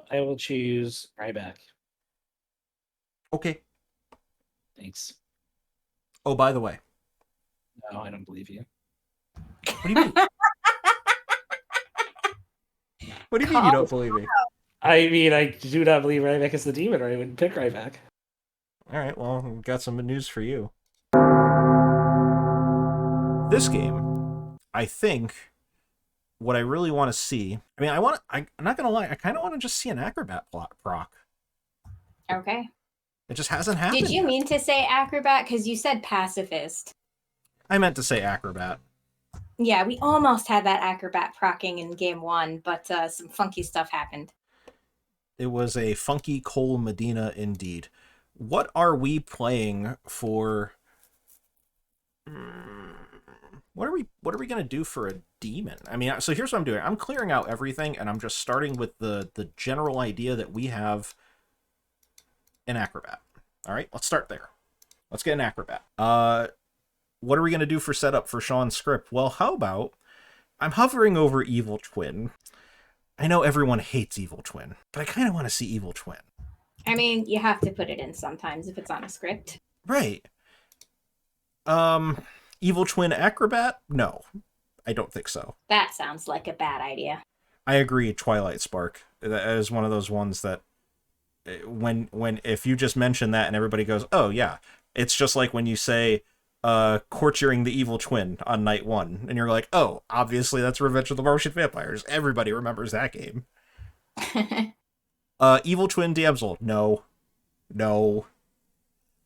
I will choose Ryback. Okay. Thanks. Oh, by the way. No, I don't believe you. What do you mean? What do you mean you don't Calls. believe me? I mean, I do not believe Ryback is the demon, or I wouldn't pick Ryback. All right, well, I've got some news for you. This game, I think, what I really want to see. I mean, I'm not gonna lie. I kind of want to just see an Acrobat plot proc. Okay. It just hasn't happened. Did you yet. mean to say Acrobat? Because you said pacifist. I meant to say Acrobat. Yeah, we almost had that Acrobat procking in game 1, but some funky stuff happened. It was a funky Cole Medina indeed. What are we playing for? What are we gonna do for a demon? I mean, so here's what I'm doing. I'm clearing out everything, and I'm just starting with the general idea that we have in Acrobat. All right, let's start there. Let's get an Acrobat. What are we gonna do for setup for Sean's script? Well, how about I'm hovering over Evil Twin. I know everyone hates Evil Twin, but I kind of want to see Evil Twin. I mean, you have to put it in sometimes if it's on a script. Right. Evil Twin Acrobat? No, I don't think so. That sounds like a bad idea. I agree. Twilight Spark. That is one of those ones that when if you just mention that and everybody goes, oh yeah, it's just like when you say Torturing the Evil Twin on night 1, and you're like, oh, obviously that's Revenge of the Martian Vampires. Everybody remembers that game. Evil Twin Damsel? No.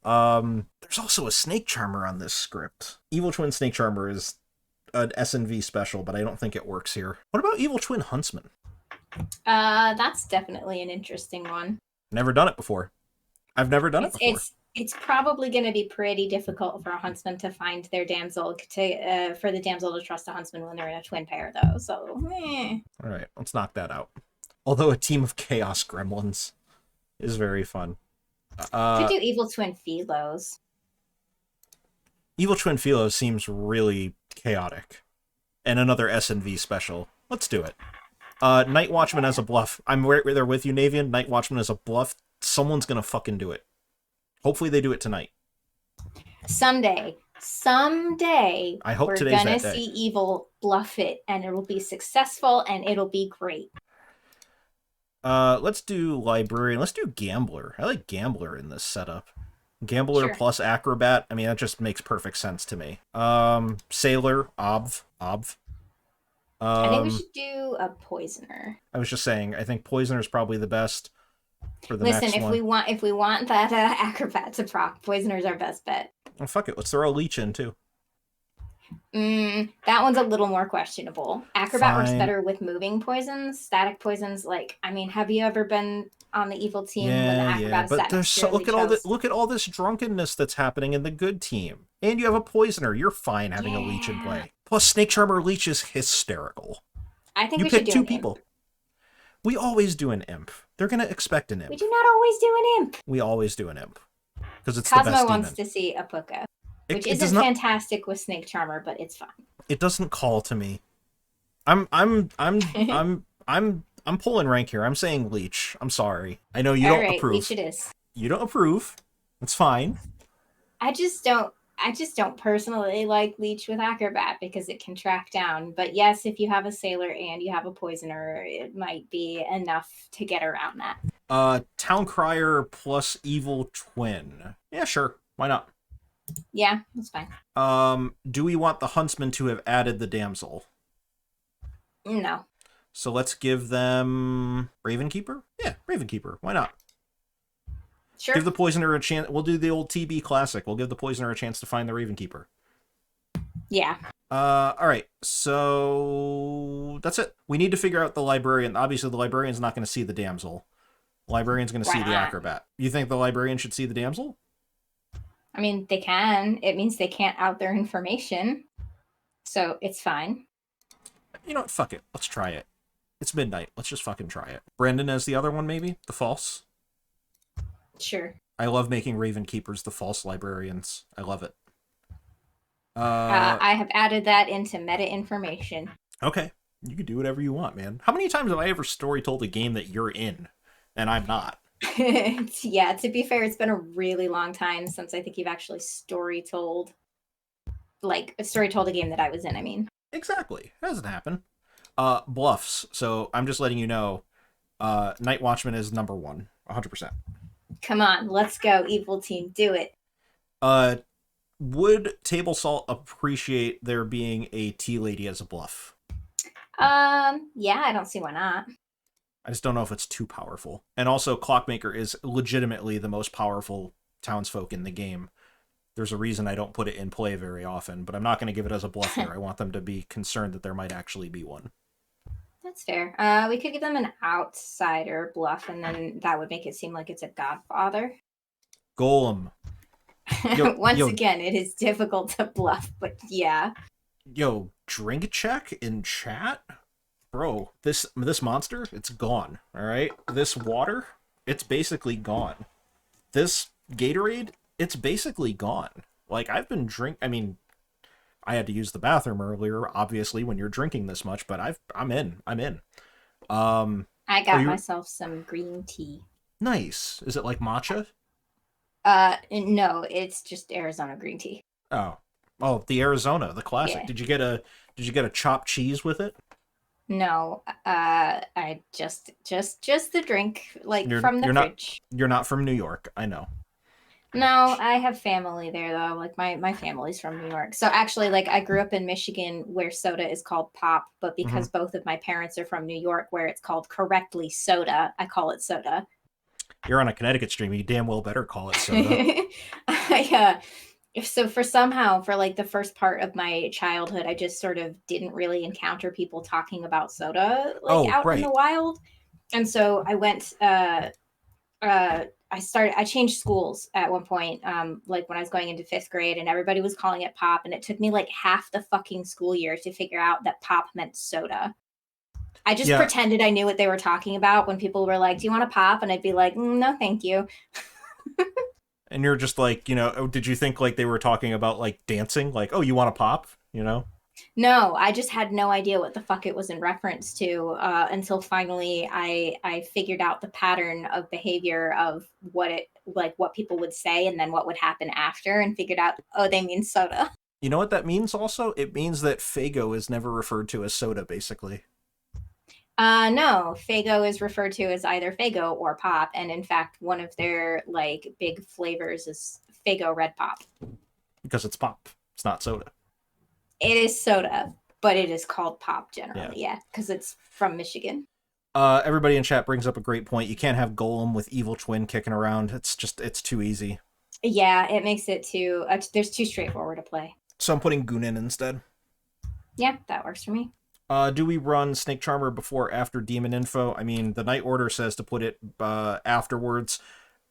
There's also a Snake Charmer on this script. Evil Twin Snake Charmer is an S&V special, but I don't think it works here. What about Evil Twin Huntsman? That's definitely an interesting one. Never done it before. I've never done it before. It's probably going to be pretty difficult for a huntsman to find their damsel, for the damsel to trust a huntsman when they're in a twin pair, though. So, All right, let's knock that out. Although a team of chaos gremlins is very fun. Could do Evil Twin Philos. Evil Twin Philos seems really chaotic. And another S&V special. Let's do it. Night Watchman as a bluff. I'm right there with you, Navean. Night Watchman as a bluff. Someone's gonna fucking do it. Hopefully they do it tonight. Someday, I hope we're today's gonna that day. see Evil bluff it, and it'll be successful, and it'll be great. Let's do Librarian. Let's do Gambler. I like Gambler in this setup. Gambler Sure. plus Acrobat. I mean, that just makes perfect sense to me. Sailor, Obv. I think we should do a Poisoner. I was just saying, I think Poisoner is probably the best for the next one. if we want that Acrobat to proc, Poisoner's our best bet. Oh, fuck it. Let's throw a Leech in, too. That one's a little more questionable. Acrobat works Fine. better with moving poisons. Static poisons, like, I mean, have you ever been on the evil team when the Acrobat is but static? there's look at all this drunkenness that's happening in the good team. And you have a Poisoner. You're fine having a Leech in play. Plus, Snake Charmer Leech is hysterical. I think You we should pick do two an people. imp. We always do an imp. They're gonna expect an imp. We do not always do an imp. We always do an imp. Because it's the Cosmo best wants demon. to see a Puka, which It does isn't not, fantastic with Snake Charmer, but it's fine. it doesn't call to me. I'm pulling rank here. I'm saying Leech. I'm sorry. I know you All don't right, approve. Leech it is. You don't approve. It's fine. I just don't personally like Leech with Acrobat because it can track down. But yes, if you have a Sailor and you have a Poisoner, it might be enough to get around that. Town Crier plus Evil Twin. Yeah, sure. Why not? Yeah, that's fine. Do we want the Huntsman to have added the Damsel? No. So let's give them Ravenkeeper? Yeah, Ravenkeeper. Why not? Sure. Give the Poisoner a chance. We'll do the old TB classic. We'll give the Poisoner a chance to find the Ravenkeeper. Yeah. All right. So that's it. We need to figure out the Librarian. Obviously, the Librarian's not going to see the Damsel. The Librarian's going to Why see the not? Acrobat. You think the Librarian should see the Damsel? I mean, they can. It means they can't out their information. So it's fine. You know what? Fuck it. Let's try it. It's midnight. Let's just fucking try it. Brandon as the other one, maybe? The false? Sure. I love making Raven Keepers the false librarians. I love it. I have added that into meta information. Okay. You can do whatever you want, man. How many times have I ever story told a game that you're in? and I'm not. Yeah, to be fair, it's been a really long time since I think you've actually story told, like a story told a game that I was in. I mean, Exactly. It doesn't happen. Bluffs. So I'm just letting you know, Night Watchman is number 1, 100%. come on, let's go, evil team, do it. Would Table Salt appreciate there being a tea lady as a bluff? Yeah, I don't see why not. I just don't know if it's too powerful. And also, Clockmaker is legitimately the most powerful townsfolk in the game. There's a reason I don't put it in play very often, but I'm not going to give it as a bluff here. I want them to be concerned that there might actually be one. That's fair. We could give them an outsider bluff, and then that would make it seem like it's a godfather. Golem. Yo, Once again, it is difficult to bluff, but yeah. Yo, drink check in chat? Bro, this monster, it's gone, alright? This water, it's basically gone. This Gatorade, it's basically gone. Like, I've been I mean, I had to use the bathroom earlier, obviously, when you're drinking this much, but I'm in. I got myself some green tea. Nice. Is it like matcha? No, it's just Arizona green tea. Oh, the Arizona, the classic. Yeah. Did you get a chopped cheese with it? No, I just the drink, like from the fridge. You're not from New York, I know. No, I have family there though. Like my family's from New York. So actually, like I grew up in Michigan where soda is called pop, but because both of my parents are from New York where it's called correctly soda, I call it soda. You're on a Connecticut stream. You damn well better call it soda. So for like the first part of my childhood, I just sort of didn't really encounter people talking about soda out in the wild. And so I went I changed schools at one point, like when I was going into 5th grade, and everybody was calling it pop, and it took me like half the fucking school year to figure out that pop meant soda. I just pretended I knew what they were talking about when people were like, "Do you want a pop?" And I'd be like, "No, thank you." And you're just like, did you think like they were talking about like dancing? Like, oh, you want a pop? No, I just had no idea what the fuck it was in reference to until finally I figured out the pattern of behavior of what people would say and then what would happen after, and figured out, oh, they mean soda. You know what that means also? It means that Faygo is never referred to as soda, basically. No, Faygo is referred to as either Faygo or pop, and in fact, one of their like big flavors is Faygo Red Pop. Because it's pop. It's not soda. It is soda, but it is called pop generally, because it's from Michigan. Everybody in chat brings up a great point. You can't have Golem with Evil Twin kicking around. It's too easy. Yeah, it makes it too... there's too straightforward to play. So I'm putting Goon in instead. Yeah, that works for me. Do we run Snake Charmer before or after Demon Info? I mean, the Night Order says to put it afterwards.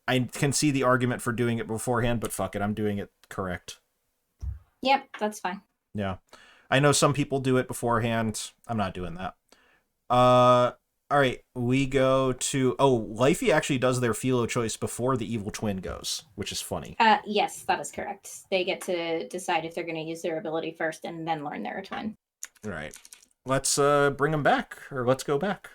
I can see the argument for doing it beforehand, but fuck it, I'm doing it correct. Yep, that's fine. Yeah. I know some people do it beforehand. I'm not doing that. All right, we go to... Oh, Lifey actually does their Philo choice before the Evil Twin goes, which is funny. Yes, that is correct. They get to decide if they're going to use their ability first and then learn they're a twin. All right. Let's bring them back, or let's go back.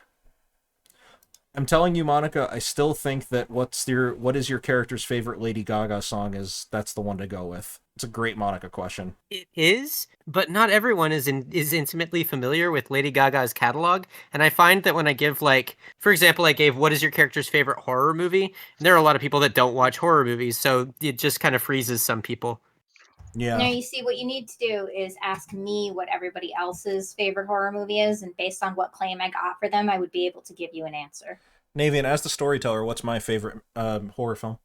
I'm telling you, Monica, I still think that what is your character's favorite Lady Gaga song that's the one to go with. It's a great Monica question. It is, but not everyone is intimately familiar with Lady Gaga's catalog, and I find that when I give, like, for example, I gave what is your character's favorite horror movie, and there are a lot of people that don't watch horror movies, so it just kind of freezes some people. Yeah. Now, you see, what you need to do is ask me what everybody else's favorite horror movie is, and based on what claim I got for them, I would be able to give you an answer. Navean, as the storyteller, what's my favorite horror film?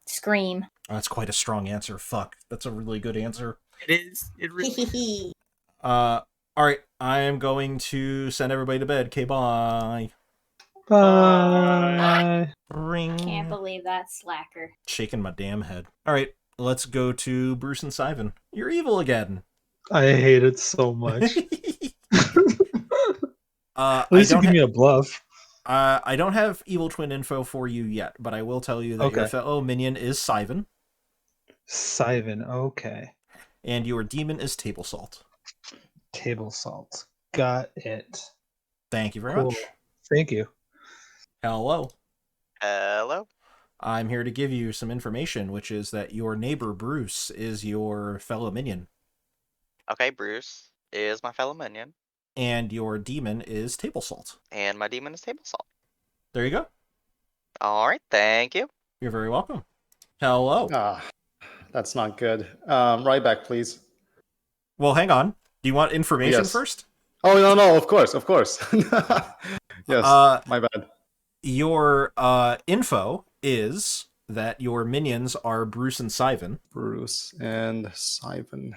Scream. Oh, that's quite a strong answer. Fuck. That's a really good answer. It is. It really all right. I am going to send everybody to bed. Okay, bye. Bye. Ring. Can't believe that slacker. Shaking my damn head. All right. Let's go to Bruce and Sivan. You're evil again. I hate it so much. At least you give me a bluff. I don't have Evil Twin info for you yet, but I will tell you that your fellow minion is Sivan. Sivan, okay. And your demon is Table Salt. Table Salt. Got it. Thank you very much. Thank you. Hello. Hello. I'm here to give you some information, which is that your neighbor Bruce is your fellow minion, Okay, Bruce is my fellow minion, and your demon is Table Salt. and my demon is table salt. There you go. All right, thank you. You're very welcome. Hello. Ah, that's not good. Right back, please. Well, hang on. Do you want information Yes. first? Oh, no, of course. Yes, my bad. Your info is that your minions are Bruce and Sivan, Bruce and Sivan.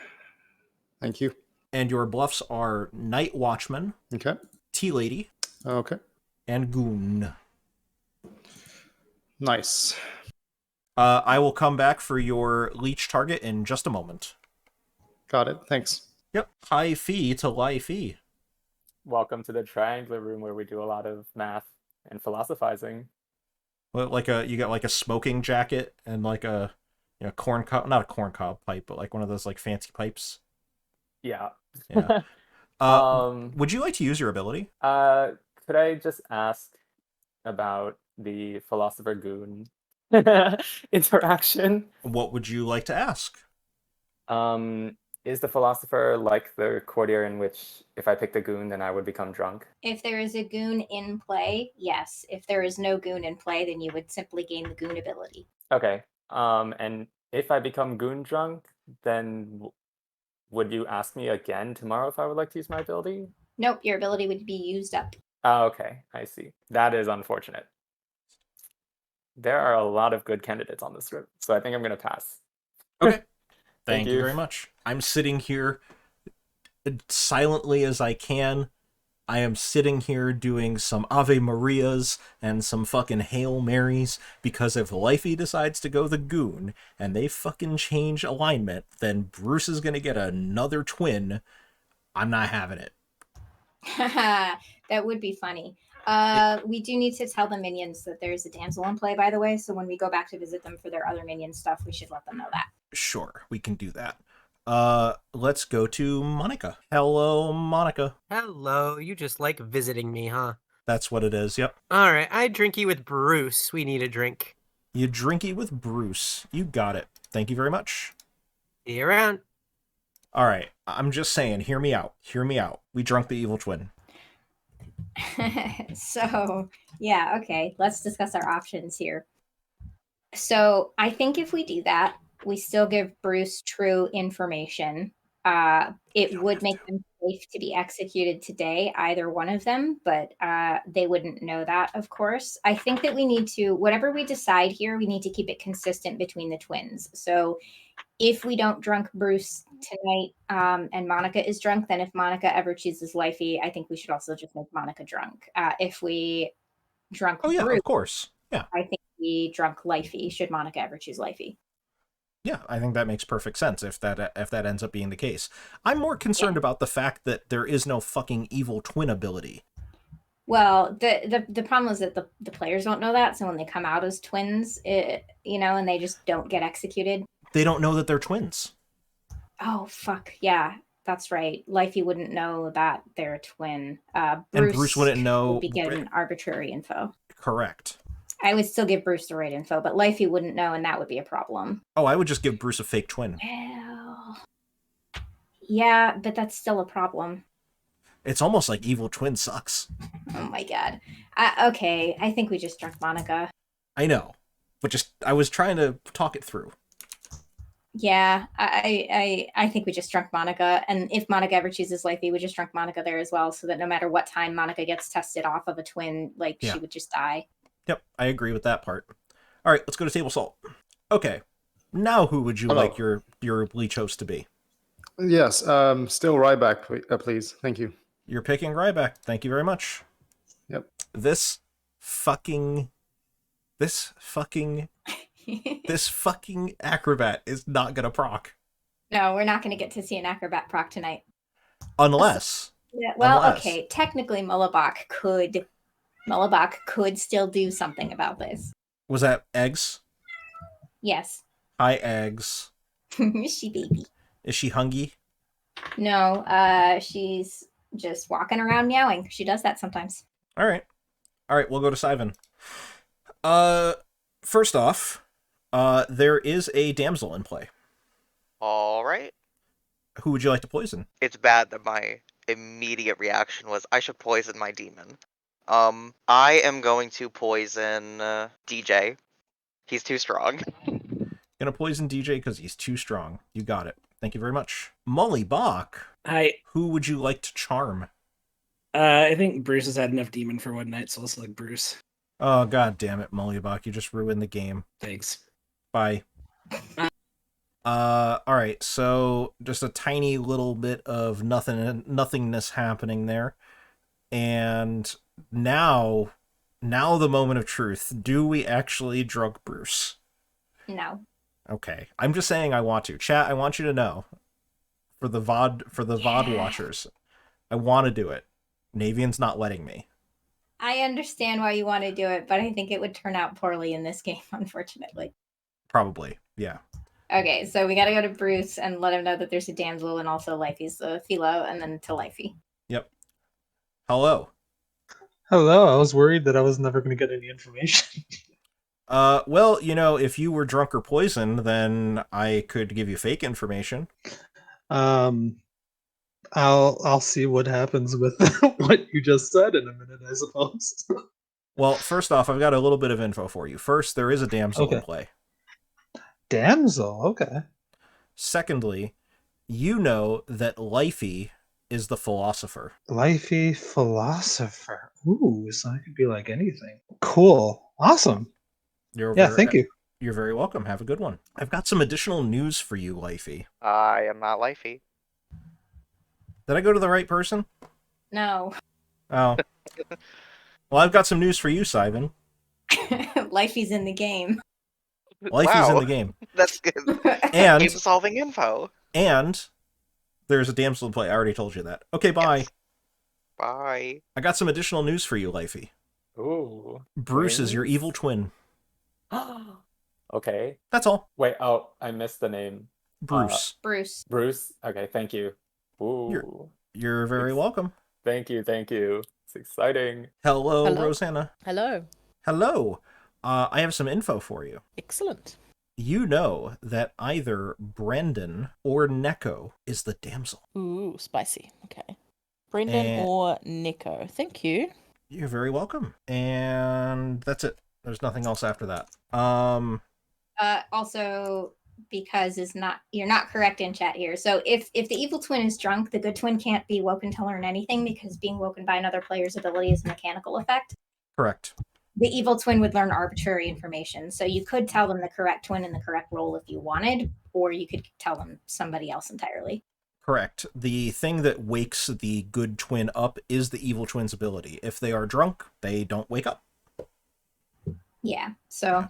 Thank you. and your bluffs are Night Watchman, Okay. Tea Lady, Okay. and Goon. Nice. I will come back for your leech target in just a moment. Got it. Thanks. Yep. High fee to lie fee. Welcome to the triangular room where we do a lot of math and philosophizing. Well, you got like a smoking jacket and like a corn cob, not a corn cob pipe, but like one of those like fancy pipes. Yeah. Yeah. Would you like to use your ability? Could I just ask about the philosopher goon interaction? What would you like to ask? Is the philosopher like the courtier in which if I picked a goon, then I would become drunk? If there is a goon in play, yes. If there is no goon in play, then you would simply gain the goon ability. Okay. And if I become goon drunk, then would you ask me again tomorrow if I would like to use my ability? Nope, your ability would be used up. Oh, okay. I see. That is unfortunate. There are a lot of good candidates on this room, so I think I'm going to pass. Okay. Thank Thank you you. very much. I'm sitting here silently as I can. I am sitting here doing some Ave Marias and some fucking Hail Marys, because if Lifey decides to go the goon and they fucking change alignment, then Bruce is gonna get another twin. I'm not having it. That would be funny. We do need to tell the minions that there's a damsel in play, by the way. So when we go back to visit them for their other minion stuff, we should let them know that. Sure, we can do that. Let's go to Monica. Hello, Monica. Hello, you just like visiting me, huh? That's what it is, yep. All right, I drinky with Bruce. We need a drink. You drinky with Bruce. You got it. Thank you very much. See you around. All right, I'm just saying, hear me out. Hear me out. We drunk the evil twin. So, yeah, okay. Let's discuss our options here. So, I think if we do that, we still give Bruce true information. It would make them safe to be executed today, either one of them, but they wouldn't know that, of course. I think that we need to, whatever we decide here, we need to keep it consistent between the twins. So if we don't drunk Bruce tonight and Monica is drunk, then if Monica ever chooses Lifey, I think we should also just make Monica drunk. If we drunk Oh, yeah, Bruce, of course. Yeah. I think we drunk Lifey, should Monica ever choose Lifey. Yeah, I think that makes perfect sense if that ends up being the case. I'm more concerned about the fact that there is no fucking evil twin ability. Well, the problem is that the players don't know that, so when they come out as twins, and they just don't get executed. They don't know that they're twins. Oh, fuck. Yeah, that's right. Lifey wouldn't know that they're a twin. And Bruce wouldn't know. Would be given arbitrary info. Correct. I would still give Bruce the right info, but Lifey wouldn't know, and that would be a problem. Oh, I would just give Bruce a fake twin. Well, yeah, but that's still a problem. It's almost like evil twin sucks. Oh my god. Okay, I think we just drunk Monica. I know, but I was trying to talk it through. Yeah, I think we just drunk Monica, and if Monica ever chooses Lifey, we just drunk Monica there as well, so that no matter what time Monica gets tested off of a twin, she would just die. Yep, I agree with that part. All right, let's go to Table Salt. Okay, now who would you like your bleach host to be? Yes, still Ryback, please. Thank you. You're picking Ryback. Thank you very much. Yep. This fucking Acrobat is not gonna proc. No, we're not going to get to see an Acrobat proc tonight. Unless. Yeah, well, unless. Okay, technically Mullabach could still do something about this. Was that Eggs? Yes. Hi, Eggs. She baby. Is she hungry? No, she's just walking around meowing. She does that sometimes. All right, we'll go to Sivan. First off, there is a damsel in play. All right. Who would you like to poison? It's bad that my immediate reaction was I should poison my demon. I am going to poison DJ. He's too strong. Gonna poison DJ because he's too strong. You got it. Thank you very much. Molly Bach. Who would you like to charm? I think Bruce has had enough demon for one night, so let's select Bruce. Oh, god damn it, Molly Bach. You just ruined the game. Thanks. Bye. Alright, so just a tiny little bit of nothingness happening there. And now the moment of truth. Do we actually drug Bruce? No. Okay. I'm just saying I want to. Chat, I want you to know. For the VOD watchers. I want to do it. Navean's not letting me. I understand why you want to do it, but I think it would turn out poorly in this game, unfortunately. Probably, yeah. Okay, so we gotta go to Bruce and let him know that there's a damsel and also Lifey's the Philo, and then to Lifey. Yep. Hello. Hello, I was worried that I was never going to get any information. Well, you know, if you were drunk or poisoned, then I could give you fake information. I'll see what happens with what you just said in a minute, I suppose. Well, first off, I've got a little bit of info for you. First, there is a damsel in play. Damsel, okay. Secondly, you know that Lifey is the philosopher. Lifey philosopher. Ooh, so I could be like anything. Cool. Awesome. Thank you. You're very welcome. Have a good one. I've got some additional news for you, Lifey. I am not Lifey. Did I go to the right person? No. Oh. Well, I've got some news for you, Simon. Lifey's in the game. Lifey's in the game. That's good. And game-solving info. And there's a damsel in play. I already told you that. Okay, bye. Yes. Bye. I got some additional news for you, Lifey. Ooh. Bruce is your evil twin. Okay. That's all. Wait, oh, I missed the name. Bruce. Bruce. Bruce? Okay, thank you. Ooh. You're very welcome. Thank you. It's exciting. Hello, Rosanna. Hello. Hello. I have some info for you. Excellent. You know that either Brendan or Neko is the damsel. Ooh, spicy. Okay. Brendan or Nico. Thank you. You're very welcome. And that's it. There's nothing else after that. Also, because you're not correct in chat here. So if the evil twin is drunk, the good twin can't be woken to learn anything because being woken by another player's ability is a mechanical effect. Correct. The evil twin would learn arbitrary information. So you could tell them the correct twin and the correct role if you wanted, or you could tell them somebody else entirely. Correct. The thing that wakes the good twin up is the evil twin's ability. If they are drunk, they don't wake up. Yeah. So,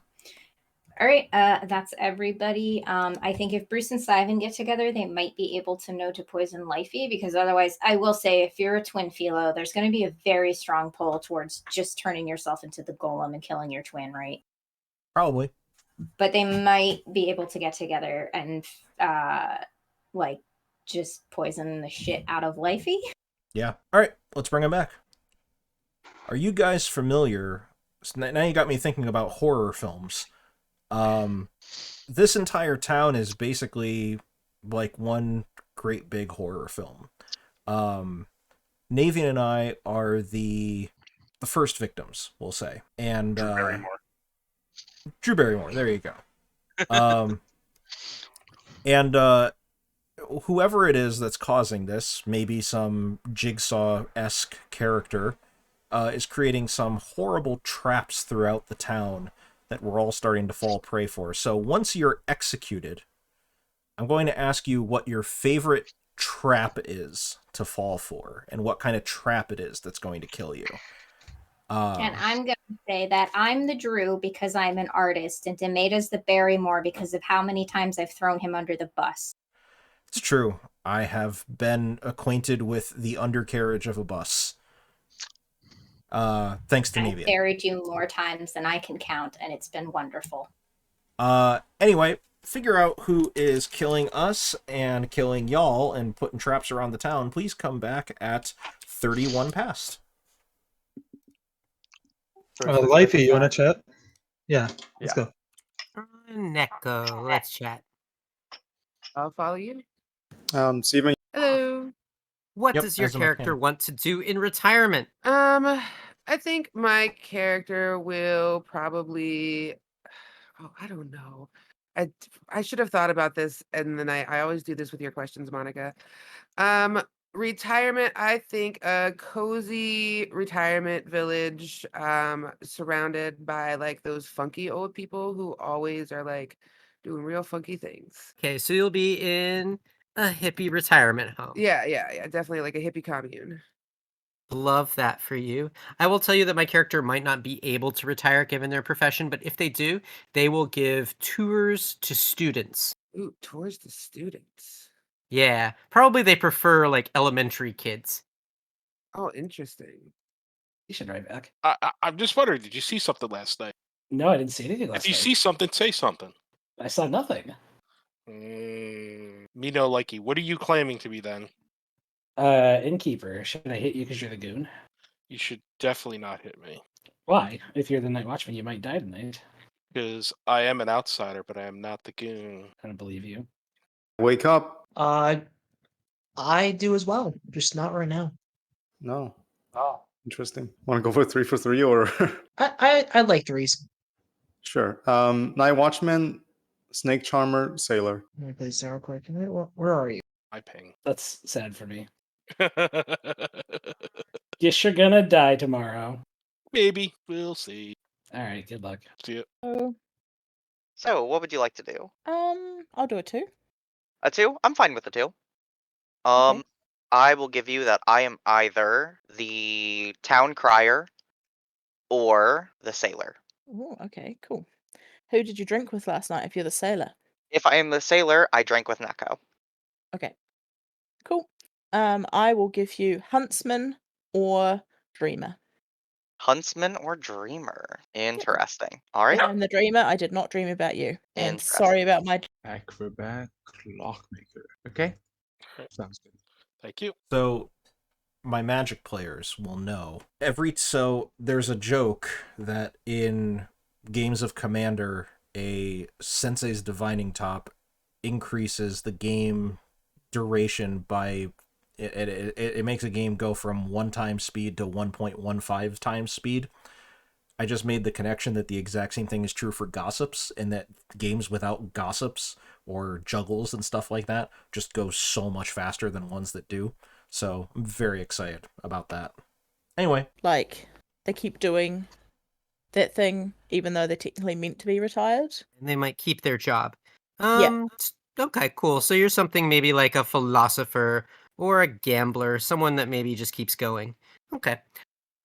all right. That's everybody. I think if Bruce and Simon get together, they might be able to know to poison Lifey, because otherwise, I will say, if you're a twin philo, there's going to be a very strong pull towards just turning yourself into the golem and killing your twin, right? Probably. But they might be able to get together and just poison the shit out of Lifey. Yeah. All right. Let's bring him back. Are you guys familiar? Now you got me thinking about horror films. This entire town is basically like one great big horror film. Navean and I are the first victims, we'll say. And Drew Barrymore, there you go. And whoever it is that's causing this, maybe some Jigsaw-esque character, is creating some horrible traps throughout the town that we're all starting to fall prey for. So once you're executed, I'm going to ask you what your favorite trap is to fall for, and what kind of trap it is that's going to kill you. And I'm going to say that I'm the Drew because I'm an artist, and Demeta's the Barrymore because of how many times I've thrown him under the bus. It's true. I have been acquainted with the undercarriage of a bus. Thanks to Navean. I've buried you more times than I can count, and it's been wonderful. Anyway, figure out who is killing us and killing y'all and putting traps around the town. Please come back at 31 past. Lifey, you want to chat? Yeah, let's go. Neko, let's chat. I'll follow you. Steven. Hello. What Yep, does your as a character mechanic. want to do in retirement? I think my character will probably. Oh, I don't know. I should have thought about this, and then I always do this with your questions, Monica. Retirement. I think a cozy retirement village, surrounded by like those funky old people who always are like doing real funky things. Okay, so you'll be in a hippie retirement home. Yeah, definitely like a hippie commune. Love that for you. I will tell you that my character might not be able to retire given their profession, but if they do, they will give tours to students. Ooh, tours to students. Yeah, probably they prefer like elementary kids. Oh, interesting. You should write back. I'm just wondering, did you see something last night? No, I didn't see anything last If you night. see something, say something. I saw nothing. Me no likey. What are you claiming to be then? Innkeeper. Should I hit you because you're the goon? You should definitely not hit me. Why? If you're the night watchman, you might die tonight. Because I am an outsider, but I am not the goon. I don't believe you. Wake up. I do as well, just not right now. No. Oh. Interesting. Want to go for 3 for 3 or? I like threes. Sure. Night Watchman, Snake Charmer, Sailor. Let me play this real quick. Where are you? I ping. That's sad for me. Guess you're gonna die tomorrow. Maybe. We'll see. All right. Good luck. See ya. Oh, So, what would you like to do? I'll do a 2. A 2? I'm fine with a 2. Okay. I will give you that I am either the town crier or the sailor. Oh, okay, cool. Who did you drink with last night if you're the sailor? If I am the sailor, I drank with Neko. Okay. Cool. I will give you huntsman or dreamer. Huntsman or dreamer? Interesting. All right. I'm the dreamer. I did not dream about you. And sorry about my Acrobat clockmaker. Okay. Sounds good. Thank you. So my Magic players will know. So there's a joke that in games of Commander, a Sensei's Divining Top increases the game duration by it makes a game go from 1 times speed to 1.15 times speed. I just made the connection that the exact same thing is true for gossips, and that games without gossips or juggles and stuff like that just go so much faster than ones that do. So I'm very excited about that. Anyway. Like, they keep doing that thing even though they're technically meant to be retired. And they might keep their job. Okay, cool. So you're something maybe like a philosopher or a gambler, someone that maybe just keeps going. Okay.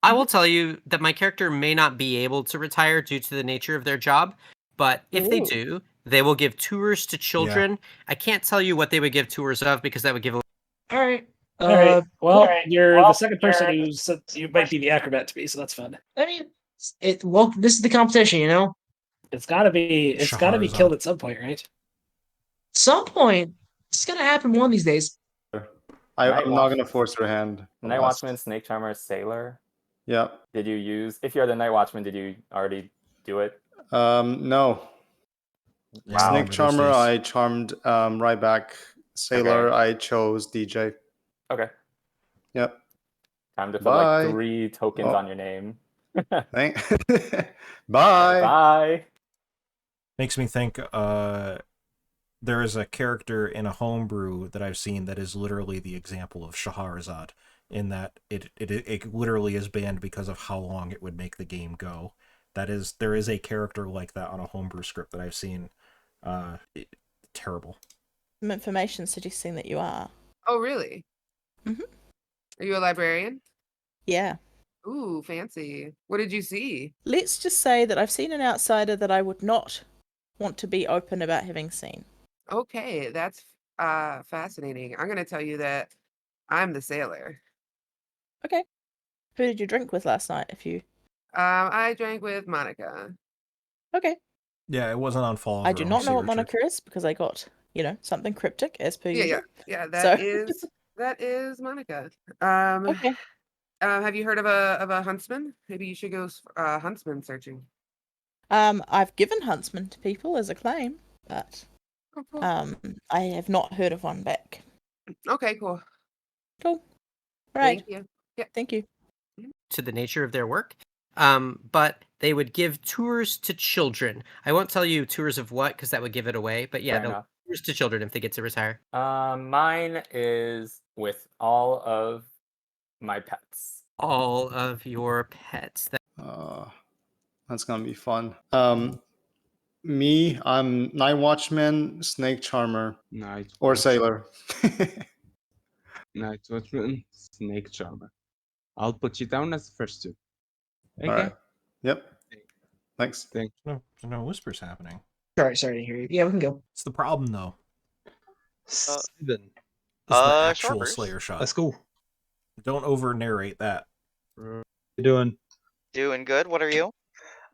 I will tell you that my character may not be able to retire due to the nature of their job, but if they do, they will give tours to children. Yeah. I can't tell you what they would give tours of because that would give away. All right. All right. Well, you're the second person who said you might be the acrobat to me, so that's fun. I mean, this is the competition, you know. It's gotta be killed at some point, right? Some point, it's gonna happen one of these days. I'm not gonna force your hand. Night Watchman, Snake Charmer, Sailor. Yeah. Did you use? If you're the Night Watchman, did you already do it? No. Wow. Snake Charmer, I charmed right back. Sailor, okay. I chose DJ. Okay. Yep. Time to put like 3 tokens on your name. Bye. Bye. Makes me think there is a character in a homebrew that I've seen that is literally the example of Shahrazad, in that it literally is banned because of how long it would make the game go. There is a character like that on a homebrew script that I've seen. Terrible. Some information suggesting that you are. Oh, really? Mm-hmm. Are you a librarian? Yeah. Ooh, fancy. What did you see? Let's just say that I've seen an outsider that I would not want to be open about having seen. Okay, that's fascinating. I'm going to tell you that I'm the sailor. Okay. Who did you drink with last night, if you... I drank with Monica. Okay. Yeah, it wasn't on Fall. I do not know what Monica is because I got, something cryptic as per usual. Yeah, that is Monica. Okay. Have you heard of a huntsman? Maybe you should go huntsman searching. I've given huntsman to people as a claim, but I have not heard of one back. Okay, cool. Cool. Right. Thank you. Yeah. Thank you. To the nature of their work. But they would give tours to children. I won't tell you tours of what, because that would give it away. But yeah, Fair they'll enough. tours to children if they get to retire. Mine is with all of my pets. All of your pets. That's gonna be fun. Me, I'm Night Watchman, Snake Charmer, or Sailor. Night Watchman, Snake Charmer. I'll put you down as the first two. Okay. All right. Yep. Thanks. No whispers happening. Sorry to hear you. Yeah, we can go. It's the problem, though. 7. It's the actual Sure, Bruce. Slayer shot. Let's go. Don't over narrate that. What you doing? Doing good. What are you?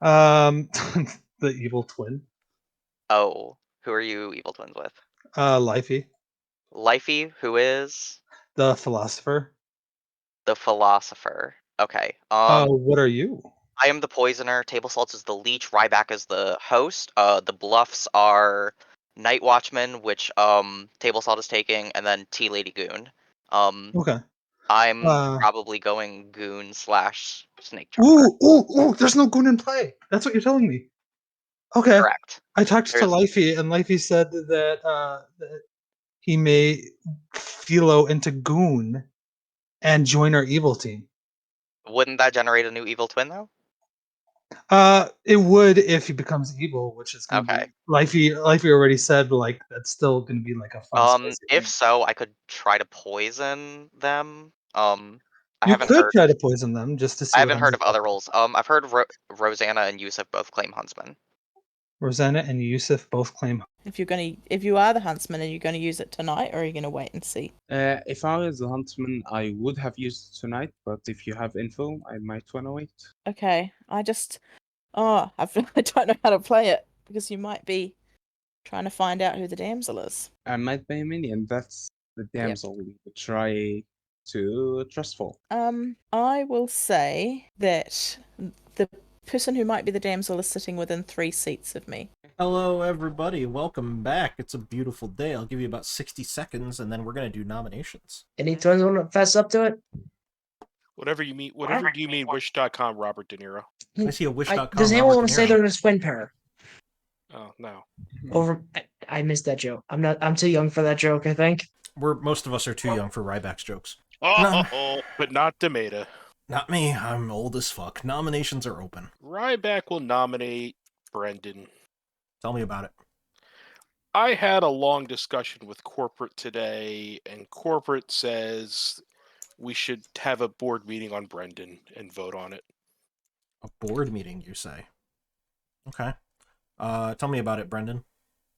The evil twin. Oh, who are you evil twins with? Lifey. Lifey, who is The philosopher. the philosopher. Okay. What are you? I am the poisoner. Table Salts is the leech. Ryback is the host. The bluffs are Night Watchman, which Table Salt is taking, and then Tea Lady Goon. Okay. I'm probably going Goon / Snake Charmer. Ooh! There's no goon in play. That's what you're telling me. Okay. Correct. I talked to Lifey, and Lifey said that he may philo into goon and join our evil team. Wouldn't that generate a new evil twin though? It would if he becomes evil, which is gonna Okay. be Lifey already said like that's still gonna be like a fun. If so, I could try to poison them. I You haven't could heard. try to poison them just to see. I haven't heard of other roles. I've heard Rosanna and Yusuf both claim huntsman. Rosanna and Yusuf both claim. If you are the huntsman, are you gonna use it tonight, or are you gonna wait and see? If I was the huntsman, I would have used it tonight, but if you have info, I might want to wait. Okay, I don't know how to play it because you might be trying to find out who the damsel is. I might be a minion. That's the damsel we would try to trustful. I will say that the person who might be the damsel is sitting within 3 seats of me. Hello, everybody. Welcome back. It's a beautiful day. I'll give you about 60 seconds, and then we're going to do nominations. Any twins want to fess up to it? Whatever you mean. Whatever do you mean? Wish.com, Robert De Niro. I see a Wish.com. Does anyone want to say they're a twin pair? Oh no. I missed that joke. I'm too young for that joke, I think. Most of us are too young for Ryback's jokes. But not Demeta. Not me. I'm old as fuck. Nominations are open. Ryback will nominate Brendan. Tell me about it. I had a long discussion with corporate today, and corporate says we should have a board meeting on Brendan and vote on it. A board meeting, you say? Okay. Tell me about it, Brendan.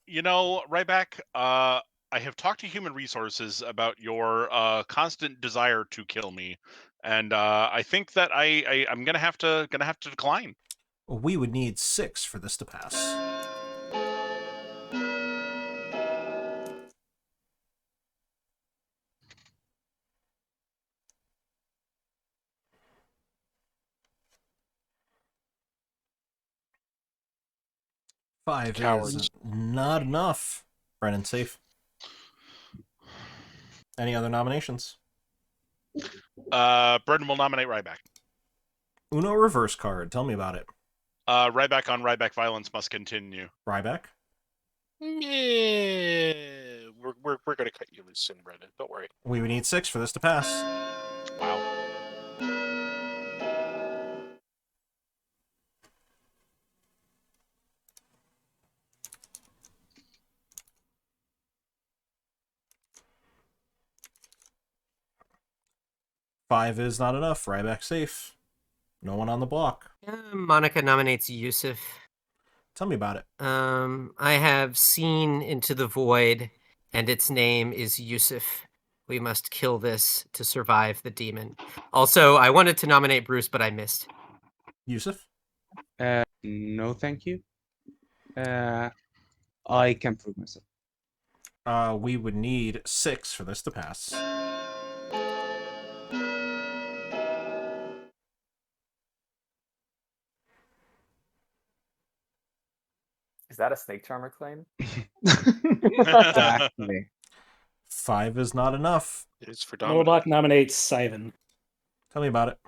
You know, Ryback, I have talked to Human Resources about your constant desire to kill me, and I think that I'm gonna have to decline. Well, we would need 6 for this to pass. Five is not enough. Brennan, safe. Any other nominations? Brendan will nominate Ryback. Uno reverse card. Tell me about it. Ryback on Ryback violence must continue. Ryback? Yeah, we're gonna cut you loose soon, Brendan. Don't worry. We would need 6 for this to pass. Wow. Five is not enough. Ryback safe. No one on the block. Monica nominates Yusuf. Tell me about it. I have seen into the void, and its name is Yusuf. We must kill this to survive the demon. Also, I wanted to nominate Bruce, but I missed. Yusuf? No, thank you. I can prove myself. We would need 6 for this to pass. Is that a snake charmer claim? Exactly. 5 is not enough. It is for Dominic. Molbach nominates Sivan. Tell me about it.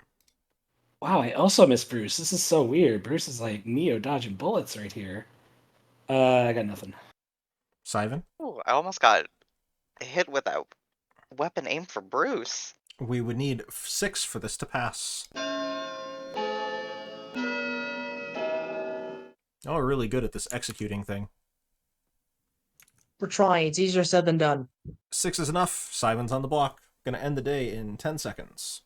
Wow, I also miss Bruce. This is so weird. Bruce is like Neo dodging bullets right here. I got nothing. Sivan? Ooh, I almost got hit with that weapon aimed for Bruce. We would need 6 for this to pass. Oh, we're really good at this executing thing. We're trying. It's easier said than done. 6 is enough. Sivan's on the block. Gonna end the day in 10 seconds.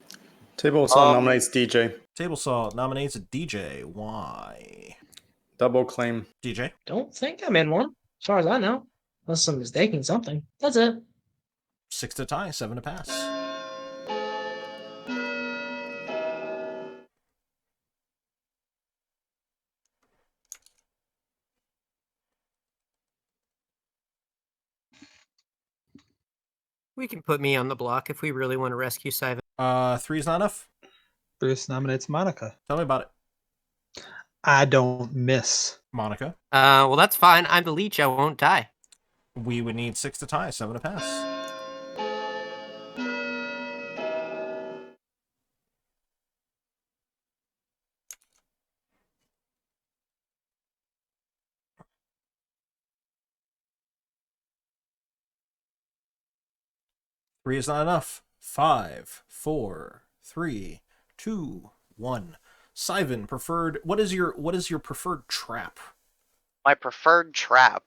Table Saw nominates DJ. Table Saw nominates DJ. Why? Double claim. DJ? Don't think I'm in one, as far as I know. Unless I'm mistaking something. That's it. 6 to tie, 7 to pass. We can put me on the block if we really want to rescue Sivan. 3 is not enough. Bruce nominates Monica. Tell me about it. I don't miss. Monica? Well, that's fine. I'm the leech. I won't die. We would need 6 to tie, 7 to pass. Three is not enough. 5, 4, 3, 2, 1. Sivan, preferred. What is your preferred trap? My preferred trap.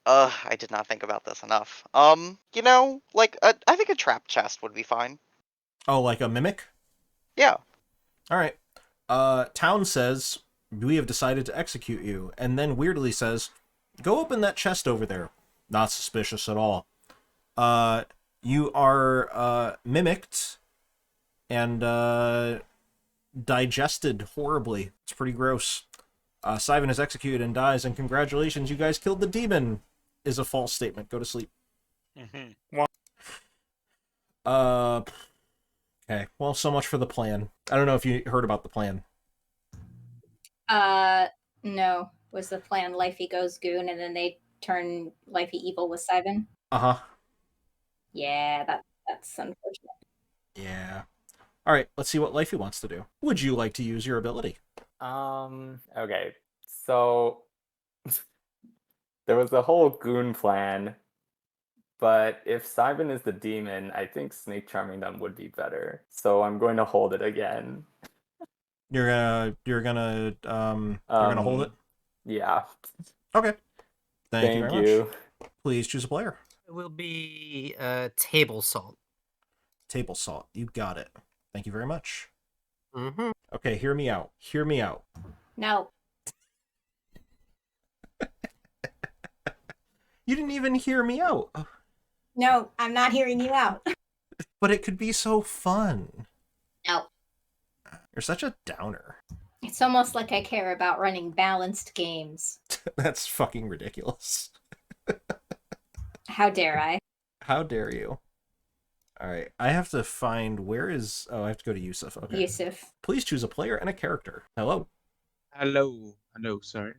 I did not think about this enough. You know, like I think a trap chest would be fine. Oh, like a mimic? Yeah. All right. Town says we have decided to execute you, and then weirdly says, "Go open that chest over there." Not suspicious at all. You are mimicked and digested horribly. It's pretty gross. Sivan is executed and dies, and congratulations, you guys killed the demon, is a false statement. Go to sleep. Mm-hmm. Okay, well, so much for the plan. I don't know if you heard about the plan. No. Was the plan Lifey goes goon and then they turn Lifey evil with Sivan? Uh-huh. Yeah, that's unfortunate. Yeah. All right, let's see what Lifey wants to do. Would you like to use your ability? Okay. So there was a whole goon plan, but if Sivan is the demon, I think snake charming them would be better. So I'm going to hold it again. You're gonna hold it? Yeah. Okay. Thank you very much. Please choose a player. It will be table salt. Table salt. You got it. Thank you very much. Mm-hmm. Okay, hear me out. Hear me out. No. You didn't even hear me out. No, I'm not hearing you out. But it could be so fun. No. You're such a downer. It's almost like I care about running balanced games. That's fucking ridiculous. How dare I? How dare you? All right, I have to find where is. Oh, I have to go to Yusuf. Okay. Yusuf. Please choose a player and a character. Hello. Hello. Hello, sorry.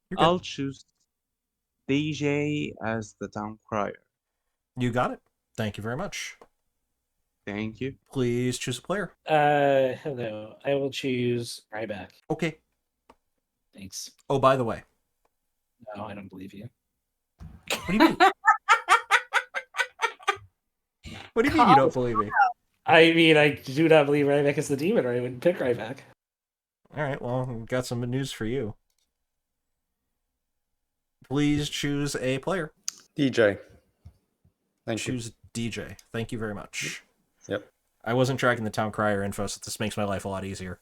You're good. I'll choose DJ as the town crier. You got it. Thank you very much. Thank you. Please choose a player. Hello. I will choose Ryback. Okay. Thanks. Oh, by the way. No, I don't believe you. What do you mean? What do you mean you don't believe me? I mean, I do not believe Ryback is the demon, or I wouldn't pick Ryback. All right, well, I've got some news for you. Please choose a player. DJ. Thank you. Choose DJ. Thank you very much. Yep. I wasn't tracking the town crier info, so this makes my life a lot easier.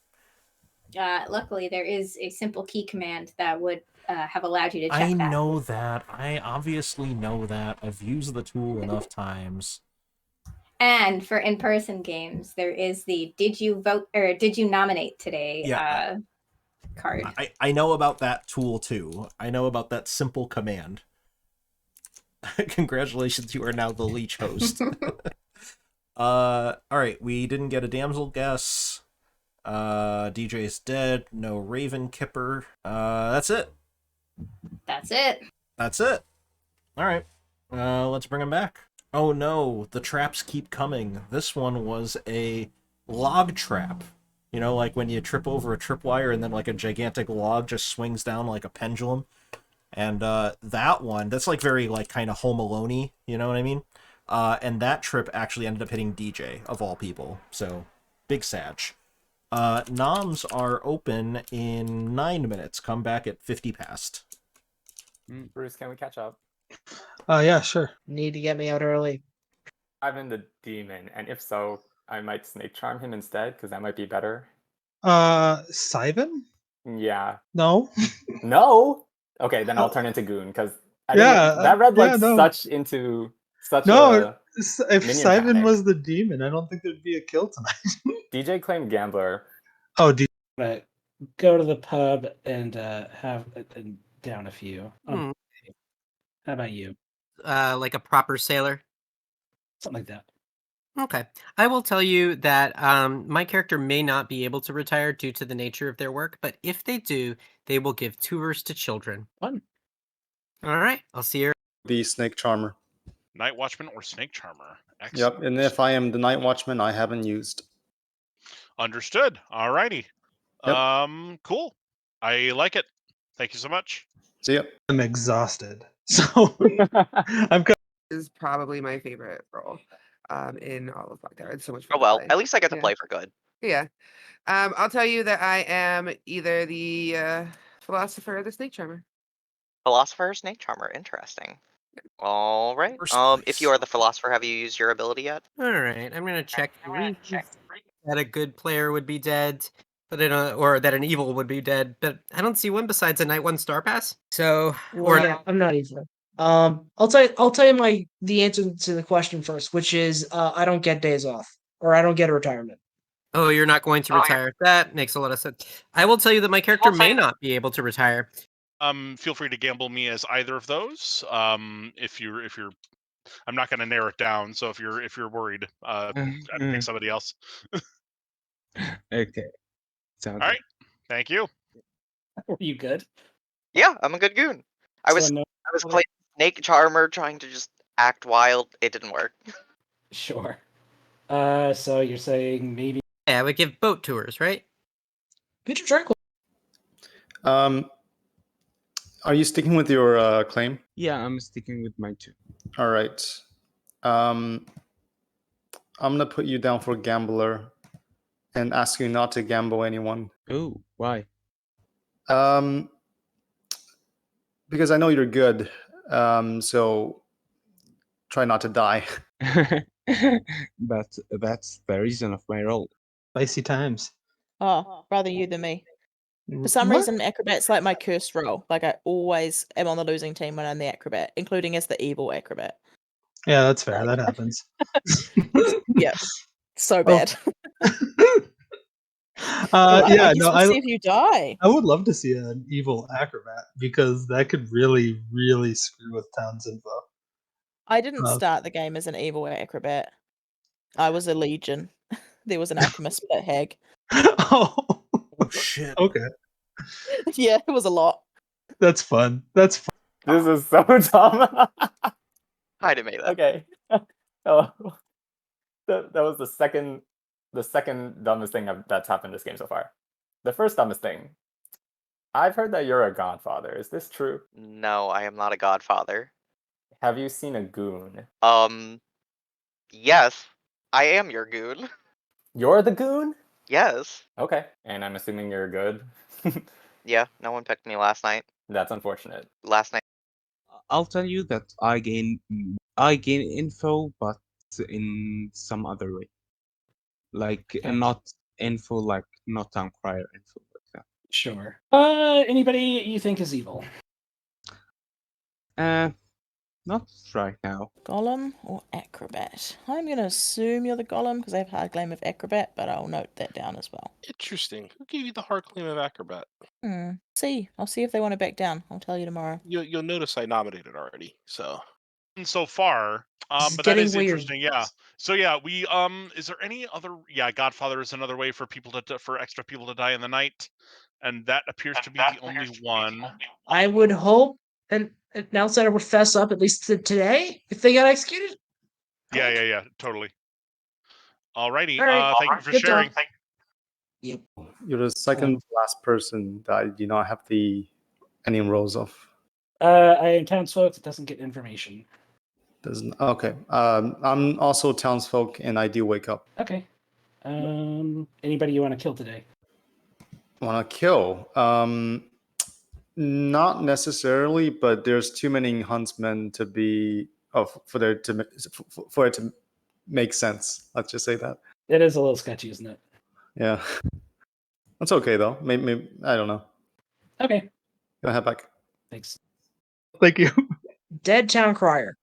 Luckily, there is a simple key command that would have allowed you to check I that. know that. I obviously know that. I've used the tool enough times. And for in-person games, there is the "Did you vote or did you nominate today?" card. I know about that tool too. I know about that simple command. Congratulations, you are now the leech host. All right, we didn't get a damsel guess. DJ is dead. No Raven Kipper. That's it. That's it. That's it. All right. Let's bring him back. Oh no, the traps keep coming. This one was a log trap. You know, like when you trip over a tripwire and then like a gigantic log just swings down like a pendulum. And that one, that's like very like kind of Home Alone-y, you know what I mean? And that trip actually ended up hitting DJ, of all people. So, big satch. Noms are open in 9 minutes. Come back at 50 past. Bruce, can we catch up? Yeah, sure. Need to get me out early. I'm in the demon, and if so, I might snake charm him instead, because that might be better. Sivan? Yeah. No. No? Okay, then I'll turn into Goon, because Yeah, that read like no. such into such No, a if minion Sivan panic. was the demon, I don't think there'd be a kill tonight. DJ claimed Gambler. Oh, But go to the pub and have and down a few. Hmm. How about you? Like a proper sailor. Something like that. Okay. I will tell you that my character may not be able to retire due to the nature of their work, but if they do, they will give tours to children. Fun. All right. I'll see you. The Snake Charmer. Night Watchman or Snake Charmer. Excellent. Yep, and if I am the Night Watchman, I haven't used. Understood. Alrighty. Yep. Cool. I like it. Thank you so much. See ya. I'm exhausted, so I'm. Is probably my favorite role in all of Black. It's so much fun. Oh well, to play. at least I get to Yeah. play for good. Yeah. I'll tell you that I am either the philosopher or the snake charmer. Philosopher, Snake Charmer. Interesting. All right. If you are the philosopher, have you used your ability yet? All right. I'm going to check that a good player would be dead, but or that an evil would be dead, but I don't see one besides a Night 1 Star Pass. So, Well, yeah, I'm not evil. I'll tell you the answer to the question first, which is I don't get days off, or I don't get a retirement. Oh, you're not going to retire. That makes a lot of sense. I will tell you that my character may not be able to retire. Feel free to gamble me as either of those. If you're, I'm not going to narrow it down. So if you're worried, I'd pick somebody else. Okay. All right. Thank you. Were you good? Yeah, I'm a good goon. I was playing Snake Charmer, trying to just act wild. It didn't work. Sure. So you're saying maybe? Yeah, I would give boat tours, right? Get your drink. Are you sticking with your claim? Yeah, I'm sticking with mine too. All right. I'm gonna put you down for gambler, and ask you not to gamble anyone. Oh, why? Because I know you're good. So try not to die. But that's the reason of my role. Spicy times. Oh, rather you than me. For some reason, Acrobat's like my cursed role. Like I always am on the losing team when I'm the Acrobat, including as the evil Acrobat. Yeah, that's fair. That happens. Yeah, so bad. Yeah, no, see if you die. I would love to see an evil acrobat because that could really, really screw with Town's info. I didn't start the game as an evil Acrobat. I was a legion. There was an alchemist split hag. Oh shit. Okay. Yeah, it was a lot. That's fun. That's fun. This is so dumb. Hi, Navean. Okay. Hello. That was the second dumbest thing that's happened this game so far. The first dumbest thing. I've heard that you're a godfather. Is this true? No, I am not a godfather. Have you seen a goon? Yes. I am your goon. You're the goon? Yes. Okay. And I'm assuming you're good. Yeah, no one picked me last night. That's unfortunate. Last night. I'll tell you that I gain info, but in some other way. Like not info, like not town crier info like that. Sure. Anybody you think is evil? Not right now. Golem or Acrobat? I'm going to assume you're the Golem because I have hard claim of Acrobat, but I'll note that down as well. Interesting. Who gave you the hard claim of Acrobat? I'll see if they want to back down. I'll tell you tomorrow. You'll notice I nominated already. So far, This is but that getting is weird. interesting. Yeah. So yeah, we is there any other? Yeah, Godfather is another way for people for extra people to die in the night, and that appears to be the only one. I would hope an outsider would fess up at least today if they got executed. Yeah, totally. Alrighty. All right. Thank you for Good sharing. talk. Yep. You're the second to last person that I do not have any roles of. I am townsfolk that doesn't get information. Doesn't okay. I'm also townsfolk, and I do wake up. Okay. Anybody you want to kill today? Want to kill? Not necessarily, but there's too many huntsmen to be for it to make sense. Let's just say that. It is a little sketchy, isn't it? Yeah, that's okay though. Maybe I don't know. Okay. Go ahead back. Thanks. Thank you. Dead town crier.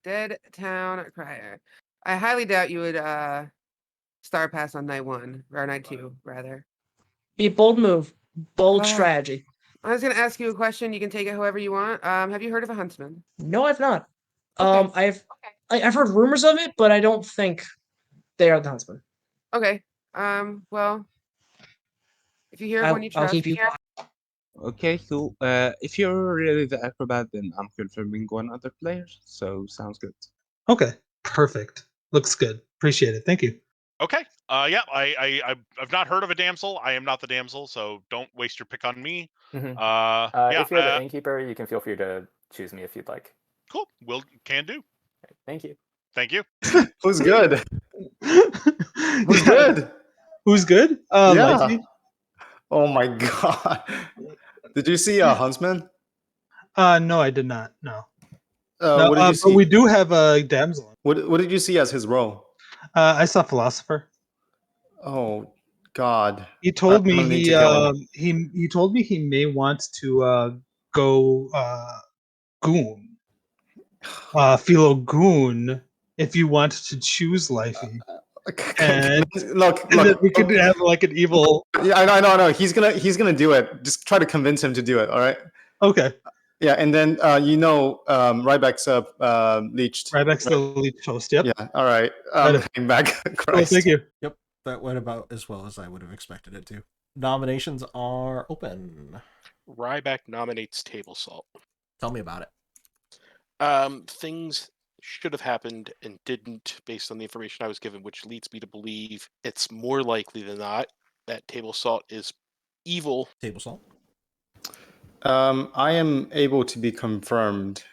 Dead town crier. I highly doubt you would star pass on night 1 or night 2 rather. Be a bold move. Bold Ah. strategy. I was gonna ask you a question. You can take it however you want. Have you heard of a huntsman? No, I've not. Okay. I've heard rumors of it, but I don't think they are the huntsman. Okay. Well, if you hear of one you I'll trust, keep you. Okay, cool. If you're really the acrobat, then I'm confirming one other player. So sounds good. Okay, perfect. Looks good. Appreciate it. Thank you. Okay. Yeah. I've not heard of a damsel. I am not the damsel, so don't waste your pick on me. Yeah. If you're the innkeeper, you can feel free to choose me if you'd like. Cool. Can do. Thank you. Thank you. Who's good? Who's good? Who's good? Yeah. Lifey? Oh my god. Did you see Huntsman? No, I did not. No. What did you see? But we do have a damsel. What did you see as his role? I saw philosopher. Oh God. He told I'm me gonna need to kill him. he told me he may want to go goon. Philo goon if you want to choose Lifey. And look, that we could have like an evil. Yeah, I know. He's gonna do it. Just try to convince him to do it. All right. Okay. Yeah, and then Ryback's leached. Ryback's the leech host. Yep. Yeah. All right. Hang back. Well, Christ. thank you. Yep, that went about as well as I would have expected it to. Nominations are open. Ryback nominates table salt. Tell me about it. Things should have happened and didn't based on the information I was given, which leads me to believe it's more likely than not that table salt is evil. Table salt? I am able to be confirmed.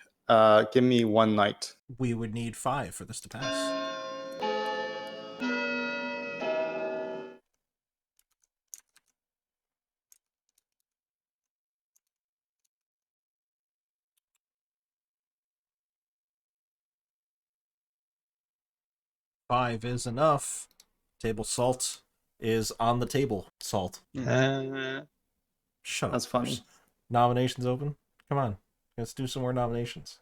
Give me one night. We would need 5 for this to pass. Five is enough. Table salt is on the table. Salt. Shut up. That's funny. Nominations open. Come on, let's do some more nominations.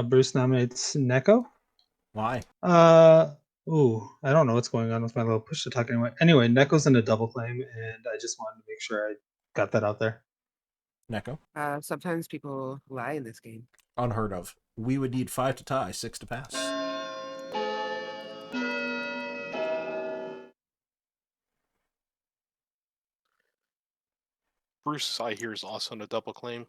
Bruce nominates Neko. Why? Ooh, I don't know what's going on with my little push to talk anyway. Anyway, Neko's in a double claim, and I just wanted to make sure I got that out there. Neko? Sometimes people lie in this game. Unheard of. We would need 5 to tie, 6 to pass. Bruce, I hear, is also on a double claim.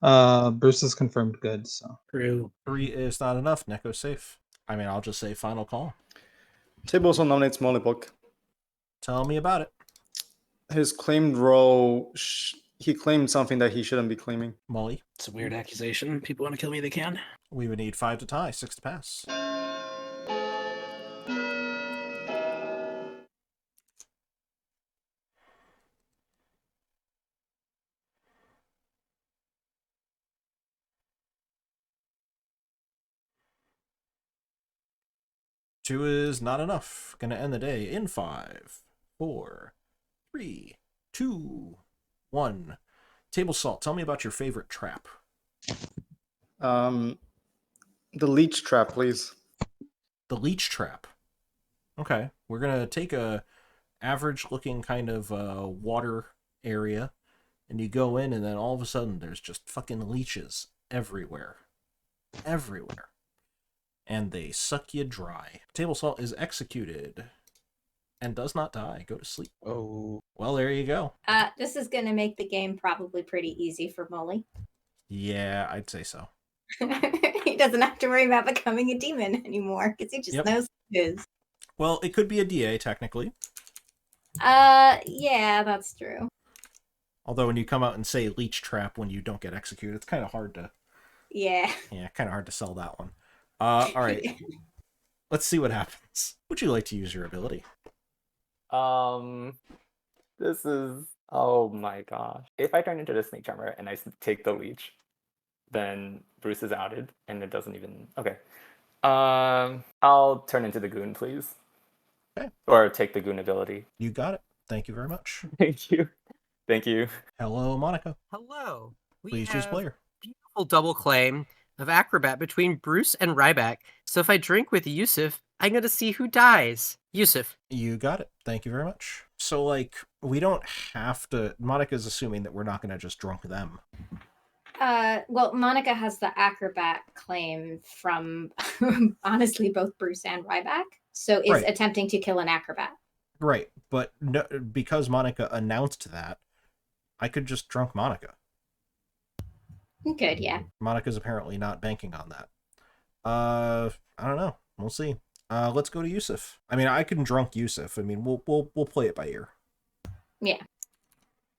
Bruce is confirmed good, so. True. 3 is not enough. Neko's safe. I mean, I'll just say final call. Table also nominates Mollybook. Tell me about it. His claimed role, he claimed something that he shouldn't be claiming. Molly? It's a weird accusation. People want to kill me, they can. We would need 5 to tie, 6 to pass. Two is not enough. Gonna end the day in 5, 4, 3, 2, 1. Table salt, tell me about your favorite trap. The leech trap, please. The leech trap. Okay, we're gonna take a average looking kind of water area, and you go in, and then all of a sudden there's just fucking leeches everywhere. Everywhere. And they suck you dry. Table salt is executed. and does not die. Go to sleep. Oh, Well, there you go. This is gonna make the game probably pretty easy for Molly. Yeah, I'd say so. He doesn't have to worry about becoming a demon anymore because he just Yep. knows who it is. Well, it could be a DA technically. Yeah, that's true. Although when you come out and say leech trap when you don't get executed, it's kind of hard to. Yeah. Yeah, kind of hard to sell that one. All right. Let's see what happens. Would you like to use your ability? This is, oh my gosh. If I turn into the snake charmer and I take the leech, then Bruce is outed and it doesn't even, okay. I'll turn into the goon, please. Okay. Or take the goon ability. You got it. Thank you very much. Thank you. Thank you. Hello, Monica. Hello. We Please choose have player. beautiful double claim of Acrobat between Bruce and Ryback. So if I drink with Yusuf, I'm going to see who dies. Yusuf. You got it. Thank you very much. So, like, we don't have to. Monica's assuming that we're not going to just drunk them. Well, Monica has the Acrobat claim from honestly both Bruce and Ryback, so is Right. attempting to kill an Acrobat. Right. But no, because Monica announced that, I could just drunk Monica. Good, yeah. Monica's apparently not banking on that. I don't know. We'll see. Let's go to Yusuf. I mean, I can drunk Yusuf. I mean, we'll play it by ear. Yeah.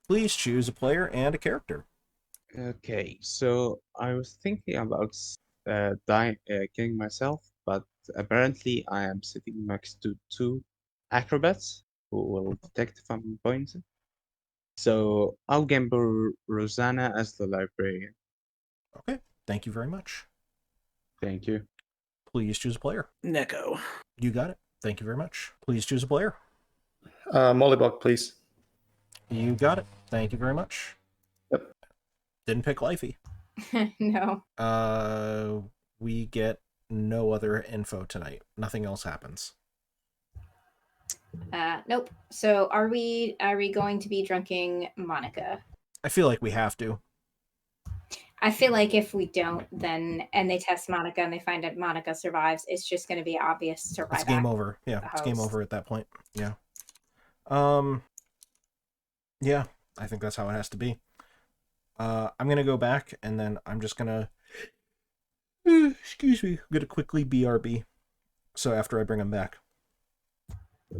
Please choose a player and a character. okay. So I was thinking about killing myself, but apparently I am sitting next to two acrobats who will detect if I'm poisoned. So I'll gamble Rosanna as the librarian. Okay. Thank you very much. Thank you. Please choose a player. Neko. You got it. Thank you very much. Please choose a player. Mollybog, please. You got it. Thank you very much. Yep. Didn't pick Lifey. No. We get no other info tonight. Nothing else happens. Nope. So are we going to be drunking Monica? I feel like we have to. I feel like if we don't, then and they test Monica and they find out Monica survives, it's just going to be obvious to It's Ryback. game over. Yeah, it's game over at that point. Yeah. Yeah, I think that's how it has to be. I'm gonna go back and then I'm just gonna excuse me. I'm gonna quickly BRB. So after I bring him back.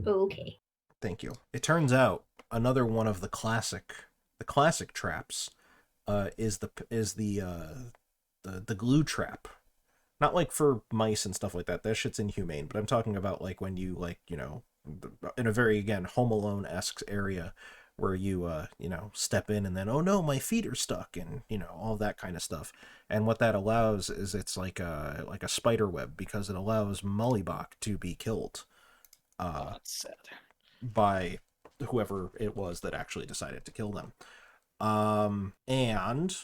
Okay. Thank you. It turns out another one of the classic traps is the glue trap. Not like for mice and stuff like that. That shit's inhumane. But I'm talking about like when you in a very again Home Alone-esque area where you step in and then oh no my feet are stuck and all that kind of stuff. And what that allows is it's like a spider web because it allows Mollybach to be killed. That's sad. By whoever it was that actually decided to kill them. And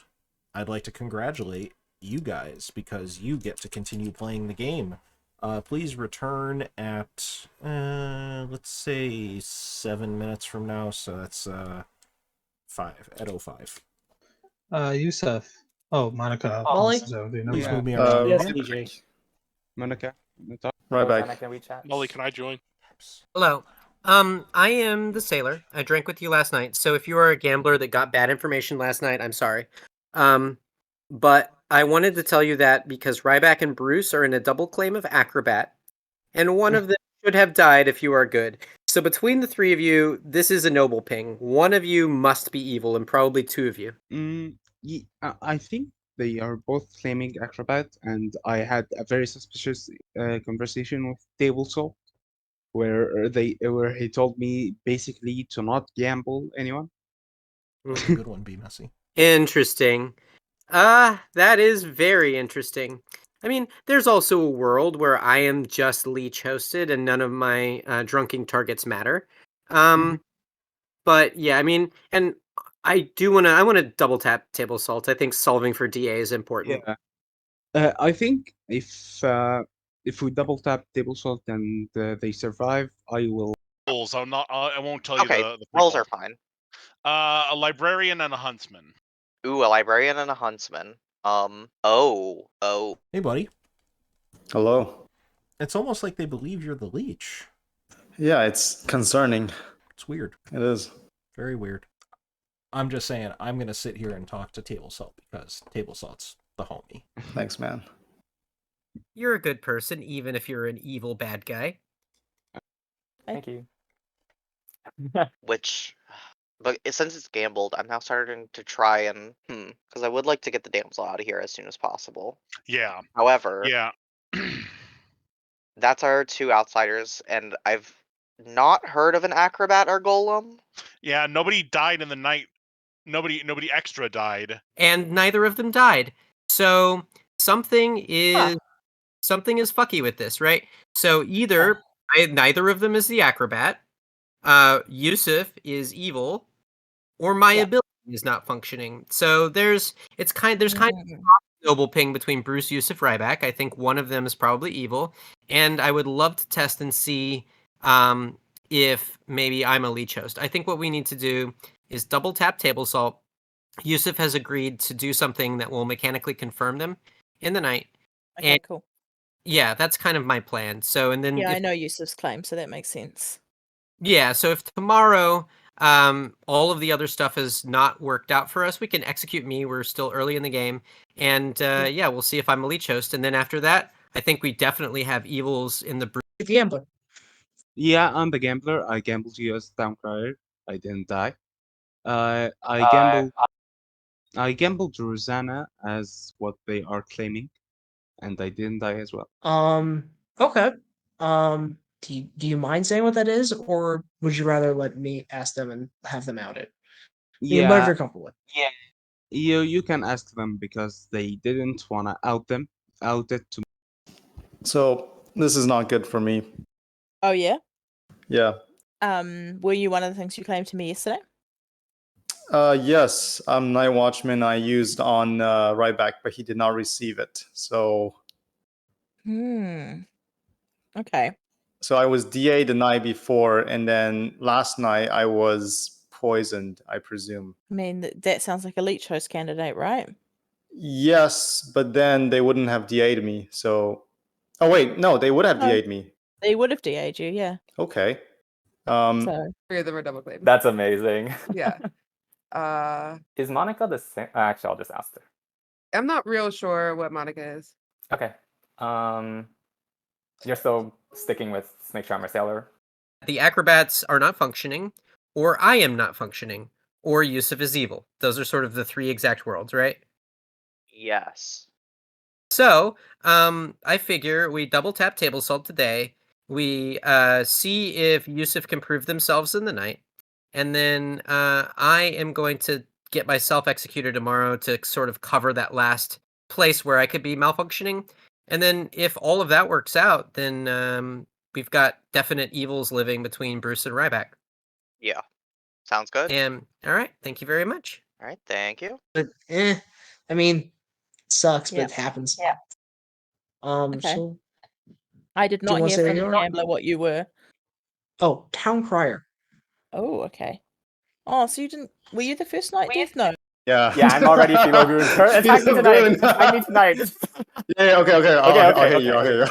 I'd like to congratulate you guys because you get to continue playing the game. Please return at let's say 7 minutes from now, so that's 5 at 05. Yusuf. Oh, Monica. Molly? So Please move me Uh, around. Yes, DJ. Monica, Right Rosanna, back. can we chat? Molly, can I join? Hello. I am the sailor. I drank with you last night. So if you are a gambler that got bad information last night, I'm sorry. But I wanted to tell you that because Ryback and Bruce are in a double claim of Acrobat, and one of them should have died if you are good. So between the three of you, this is a noble ping. One of you must be evil, and probably two of you. I think they are both claiming Acrobat, and I had a very suspicious conversation with Table Salt, where he told me basically to not gamble anyone. That's a good one, Be Messy. Interesting. That is very interesting. I mean, there's also a world where I am just leech hosted and none of my drunking targets matter. But yeah, I mean, and I want to double tap Table Salt. I think solving for DA is important. Yeah. I think if we double tap Table Salt and they survive, I will. Rules. I won't tell you Okay, the rolls pre-qual. are fine. A librarian and a huntsman. Ooh, a librarian and a huntsman. Oh. Hey, buddy. Hello. It's almost like they believe you're the leech. Yeah, it's concerning. It's weird. It is. Very weird. I'm just saying, I'm going to sit here and talk to Table Salt because Table Salt's the homie. Thanks, man. You're a good person, even if you're an evil bad guy. Thank you. Which, but since it's gambled, I'm now starting to try and because I would like to get the damsel out of here as soon as possible. Yeah. However, Yeah. that's our two outsiders, and I've not heard of an acrobat or golem. Yeah, nobody died in the night. Nobody extra died. And neither of them died. So something is fucky with this, right? So either neither of them is the acrobat, Yusuf is evil, or my ability is not functioning. So there's kind of a noble ping between Bruce, Yusuf, Ryback. I think one of them is probably evil, and I would love to test and see if maybe I'm a leech host. I think what we need to do is double tap Table Salt. Yusuf has agreed to do something that will mechanically confirm them in the night. Okay, and cool. Yeah, that's kind of my plan. So, and then Yeah, I if, know Yusuf's claim, so that makes sense. yeah, so if tomorrow all of the other stuff has not worked out for us, we can execute me. We're still early in the game, and yeah, we'll see if I'm a leech host. And then after that, I think we definitely have evils in the Gambler. Yeah, I'm the gambler. I gambled you as town crier. I didn't die. I gambled Rosanna as what they are claiming, and I didn't die as well. Okay. Do you mind saying what that is, or would you rather let me ask them and have them out it? Whatever Yeah, you're comfortable with. you can ask them because they didn't wanna out it to. So this is not good for me. Oh yeah. Yeah. Were you one of the things you claimed to me yesterday? Yes, Night Watchman I used on Ryback, but he did not receive it. So Okay. so I was DA the night before, and then last night I was poisoned, I presume. I mean, that sounds like a leech host candidate, right? Yes, but then they wouldn't have DA'd me. So, oh wait, no, they would have No. DA'd me. They would have DA'd you, yeah. Okay. So Three of them are double claimed. That's amazing. Yeah. Is Monica the same? Actually, I'll just ask her. I'm not real sure what Monica is. Okay. You're still sticking with Snake Charmer Sailor? The acrobats are not functioning, or I am not functioning, or Yusuf is evil. Those are sort of the three exact worlds, right? Yes. So, I figure we double tap Table Salt today. We see if Yusuf can prove themselves in the night, and then I am going to get myself executed tomorrow to sort of cover that last place where I could be malfunctioning. And then if all of that works out, then we've got definite evils living between Bruce and Ryback. Yeah. Sounds good. And all right, thank you very much. All right, thank you. But I mean, it sucks, but Yeah. it happens. Yeah. Okay. So I did Do you not wanna hear say from that the you're- gambler what you were. Oh, Town Crier. Oh, okay. Oh, so you didn't? Were you the first night death? No. Yeah. Yeah, I'm already Philo Goon. Attack me tonight. Attack me tonight. Yeah, okay. I'll hit you. I'll hit you.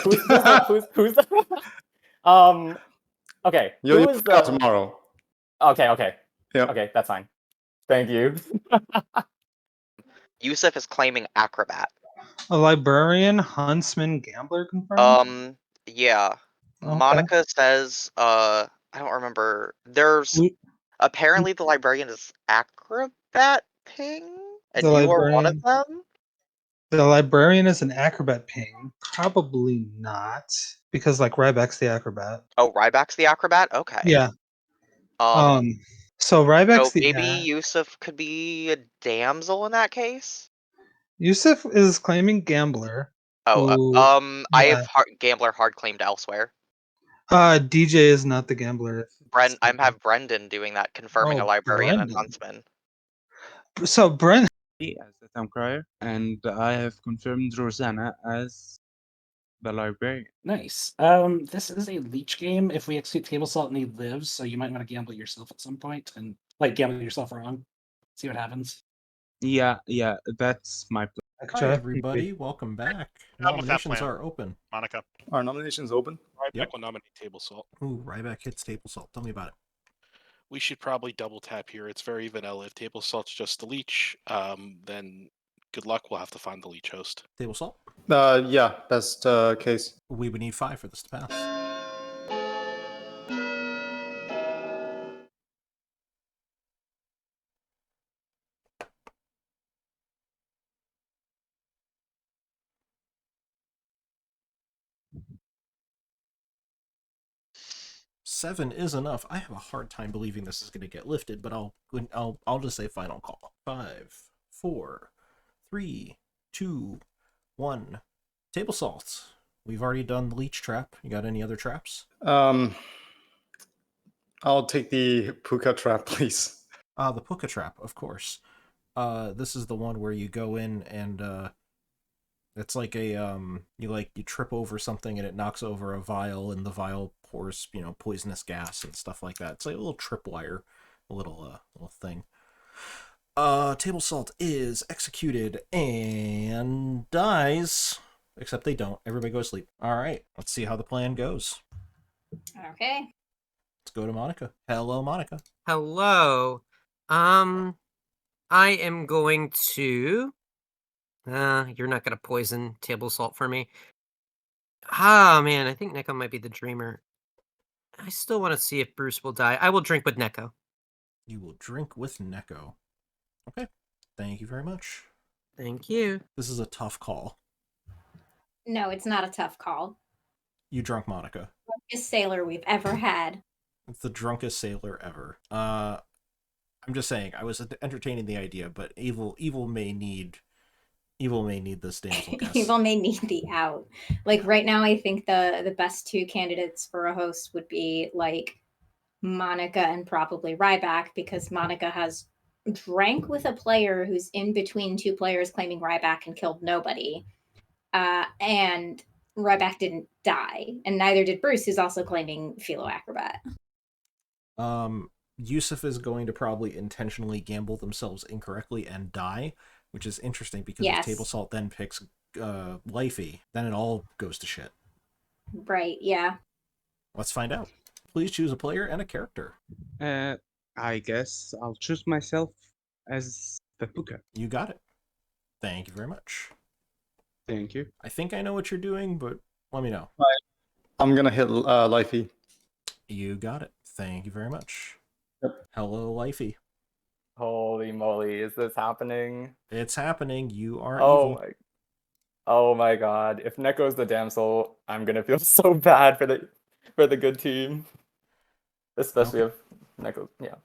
Who's the okay. You'll Who is find out the tomorrow. Okay. Yep. Okay, that's fine. Thank you. Yusuf is claiming acrobat. A librarian, huntsman, gambler confirmed. Yeah. Okay. Monica says, I don't remember. There's apparently the librarian is acrobat ping, and The you are one of librarian- them. The librarian is an acrobat ping. Probably not, because like Ryback's the acrobat. Oh, Ryback's the acrobat. Okay. Yeah. So So Ryback's the maybe Yusuf could be a damsel in that case. Yusuf is claiming gambler. Oh, I yeah. have gambler hard claimed elsewhere. DJ is not the gambler. I have Brendan doing that, confirming a Oh, librarian and Brendan. huntsman. So Bren As the town crier, and I have confirmed Rosanna as the librarian. Nice. This is a leech game. If we execute Table Salt and he lives, so you might want to gamble yourself at some point and like gamble yourself wrong. See what happens. Yeah, that's my plan. Hi, Actually, everybody. Welcome back. I'm with that Nominations plan. are open. Monica. Are nominations open? Ryback Yep. will nominate Table Salt. Ooh, Ryback hits Table Salt. Tell me about it. We should probably double tap here. It's very vanilla. If Table Salt's just the leech, then good luck. We'll have to find the leech host. Table Salt? Yeah, best case. We would need 5 for this to pass. Seven is enough. I have a hard time believing this is going to get lifted, but I'll just say final call. 5, 4, 3, 2, 1. Table Salt. We've already done the leech trap. You got any other traps? I'll take the puka trap, please. The puka trap, of course. This is the one where you go in and it's like a you trip over something and it knocks over a vial and the vial pours, poisonous gas and stuff like that. It's like a little tripwire, a little thing. Table Salt is executed and dies. Except they don't. Everybody go to sleep. All right, let's see how the plan goes. Okay. Let's go to Monica. Hello, Monica. Hello. I am going to. You're not gonna poison Table Salt for me. Ah, man, I think Neko might be the dreamer. I still want to see if Bruce will die. I will drink with Neko. You will drink with Neko. Okay. Thank you very much. Thank you. This is a tough call. No, it's not a tough call. You drunk Monica. Drunkest sailor we've ever had. It's the drunkest sailor ever. I'm just saying, I was entertaining the idea, but evil may need this damsel guess. Evil may need the out. Like right now, I think the best 2 candidates for a host would be like Monica and probably Ryback, because Monica has drank with a player who's in between 2 players claiming Ryback and killed nobody. And Ryback didn't die, and neither did Bruce, who's also claiming Philo Acrobat. Yusuf is going to probably intentionally gamble themselves incorrectly and die, which is interesting because Yes. if Table Salt then picks Lifey, then it all goes to shit. Right, yeah. Let's find out. Please choose a player and a character. I guess I'll choose myself as the puka. You got it. Thank you very much. Thank you. I think I know what you're doing, but let me know. I'm gonna hit Lifey. You got it. Thank you very much. Yep. Hello, Lifey. Holy moly, is this happening? It's happening. You are Oh evil. Oh my god. If Neko's the damsel, I'm gonna feel so bad for the good team. Especially if Neko, yeah.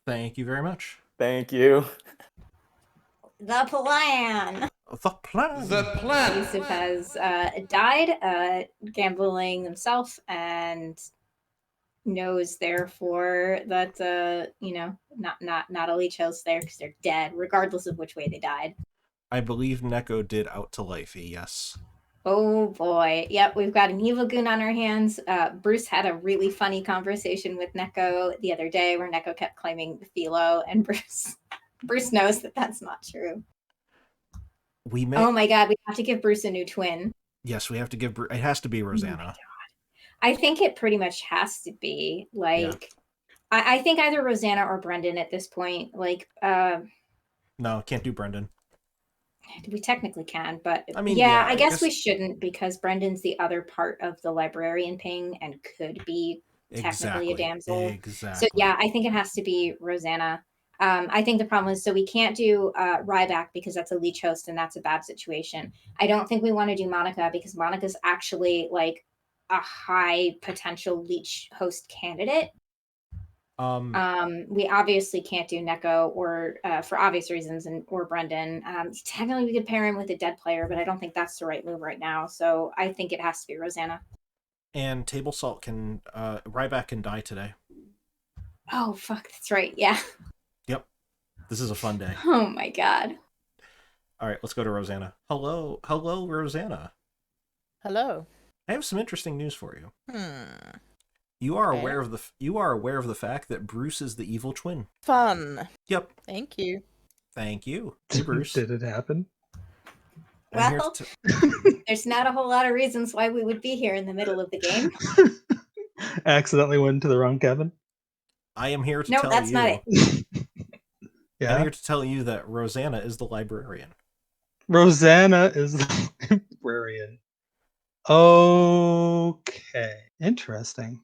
Thank you very much. Thank you. The plan. The plan. Yusuf has died, gambling himself, and knows therefore that not a leech host there because they're dead, regardless of which way they died. I believe Neko did out to Lifey, yes. Oh boy. Yep, we've got an evil goon on our hands. Bruce had a really funny conversation with Neko the other day where Neko kept claiming Philo, and Bruce knows that that's not true. Oh my god, we have to give Bruce a new twin. Yes, we have to give. It has to be Rosanna. I think it pretty much has to be like. Yeah. I think either Rosanna or Brendan at this point. Like. No, can't do Brendan. We technically can, but I mean, yeah, I guess we shouldn't because Brendan's the other part of the librarian ping and could be technically a damsel. Exactly. So yeah, I think it has to be Rosanna. I think the problem is, so we can't do Ryback because that's a leech host and that's a bad situation. I don't think we want to do Monica because Monica's actually like a high potential leech host candidate. We obviously can't do Neko or for obvious reasons, or Brendan. Technically, we could pair him with a dead player, but I don't think that's the right move right now. So I think it has to be Rosanna. And Table Salt can Ryback can die today. Oh fuck, that's right. Yeah. Yep. This is a fun day. Oh my god. All right, let's go to Rosanna. Hello, Rosanna. Hello. I have some interesting news for you. You are aware of the fact that Bruce is the evil twin. Fun. Yep. Thank you. Thank you. Hey, Bruce. Did it happen? I'm here Well, to there's not a whole lot of reasons why we would be here in the middle of the game. Accidentally went into the wrong cabin. I am here to No, tell that's you. not it. Yeah. I'm here to tell you that Rosanna is the librarian. Rosanna is the librarian. Okay. Interesting.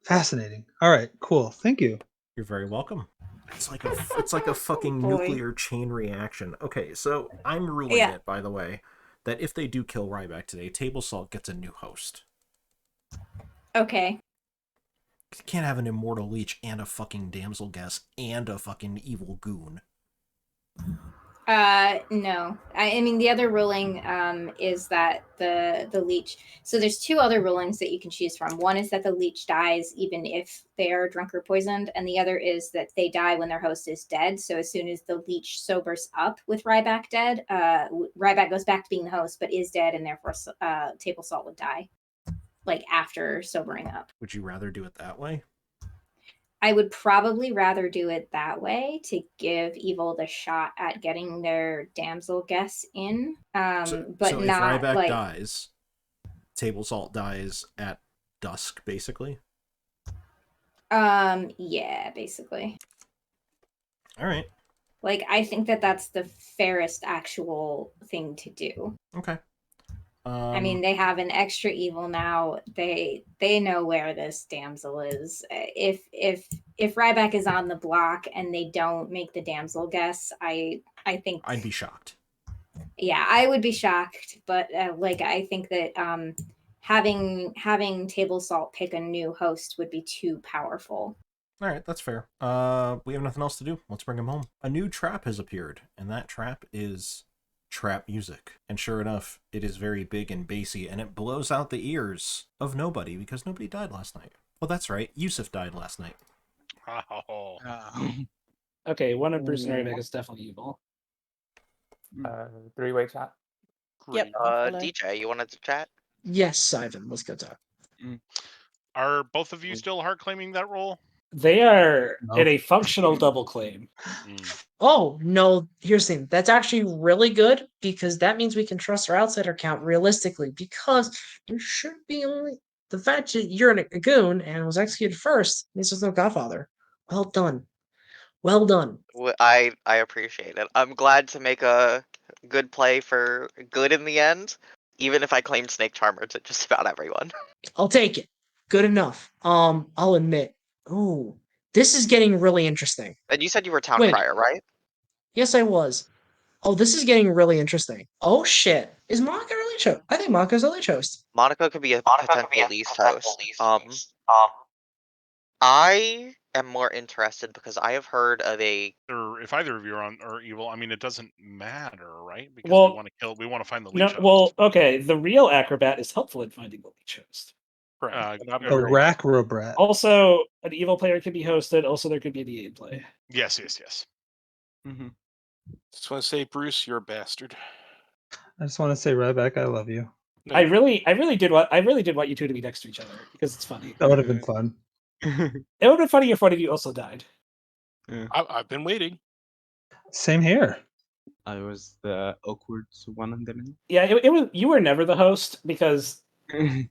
Fascinating. All right, cool. Thank you. You're very welcome. It's like a fucking Boy. nuclear chain reaction. Okay, so I'm ruling Yeah. it, by the way, that if they do kill Ryback today, Table Salt gets a new host. Okay. You can't have an immortal leech and a fucking damsel guess and a fucking evil goon. No. I mean, the other ruling is that the leech. So there's two other rulings that you can choose from. One is that the leech dies even if they are drunk or poisoned, and the other is that they die when their host is dead. So as soon as the leech sobers up with Ryback dead, Ryback goes back to being the host, but is dead, and therefore Table Salt would die, like after sobering up. Would you rather do it that way? I would probably rather do it that way to give Evil the shot at getting their damsel guess in. But So not if Ryback like dies, Table Salt dies at dusk, basically. yeah, basically. All right. Like I think that that's the fairest actual thing to do. Okay. I mean, they have an extra evil now. They know where this damsel is. If Ryback is on the block and they don't make the damsel guess, I think I'd be shocked. Yeah, I would be shocked, but like I think that having Table Salt pick a new host would be too powerful. All right, that's fair. We have nothing else to do. Let's bring him home. A new trap has appeared, and that trap is trap music. And sure enough, it is very big and bassy, and it blows out the ears of nobody because nobody died last night. Well, that's right. Yusuf died last night. Oh. Okay, one of Bruce and Ryback is definitely evil. Three-way chat. Yep. I'll follow. DJ, you wanted to chat? Yes, Ivan. Let's go talk. Are both of you still hard claiming that role? They are No. in a functional double claim. Oh, no. Here's the thing. That's actually really good because that means we can trust our outsider count realistically because there should be only the fact that you're a goon and was executed first means there's no Godfather. Well done. Well done. I appreciate it. I'm glad to make a good play for good in the end, even if I claimed Snake Charmer to just about everyone. I'll take it. Good enough. I'll admit. Ooh, this is getting really interesting. And you said you were Town Wait. Crier, right? Yes, I was. Oh, this is getting really interesting. Oh shit. Is Monica a leech host? I think Monica's a leech host. Monica could be a potential least host. I am more interested because I have heard of a. Or if either of you are evil, I mean, it doesn't matter, right? Because Well, we want to find the No, leech host. well, okay. The real acrobat is helpful in finding the leech host. Correct. The Rackrobrat. Also, an evil player could be hosted. Also, there could be the aid play. Yes. Mm-hmm. Just want to say, Bruce, you're a bastard. I just want to say, Ryback, I love you. No. I really did want you two to be next to each other because it's funny. That would have been fun. It would have been funny if one of you also died. I've been waiting. Same here. I was the awkward one in the middle. Yeah, it was. You were never the host because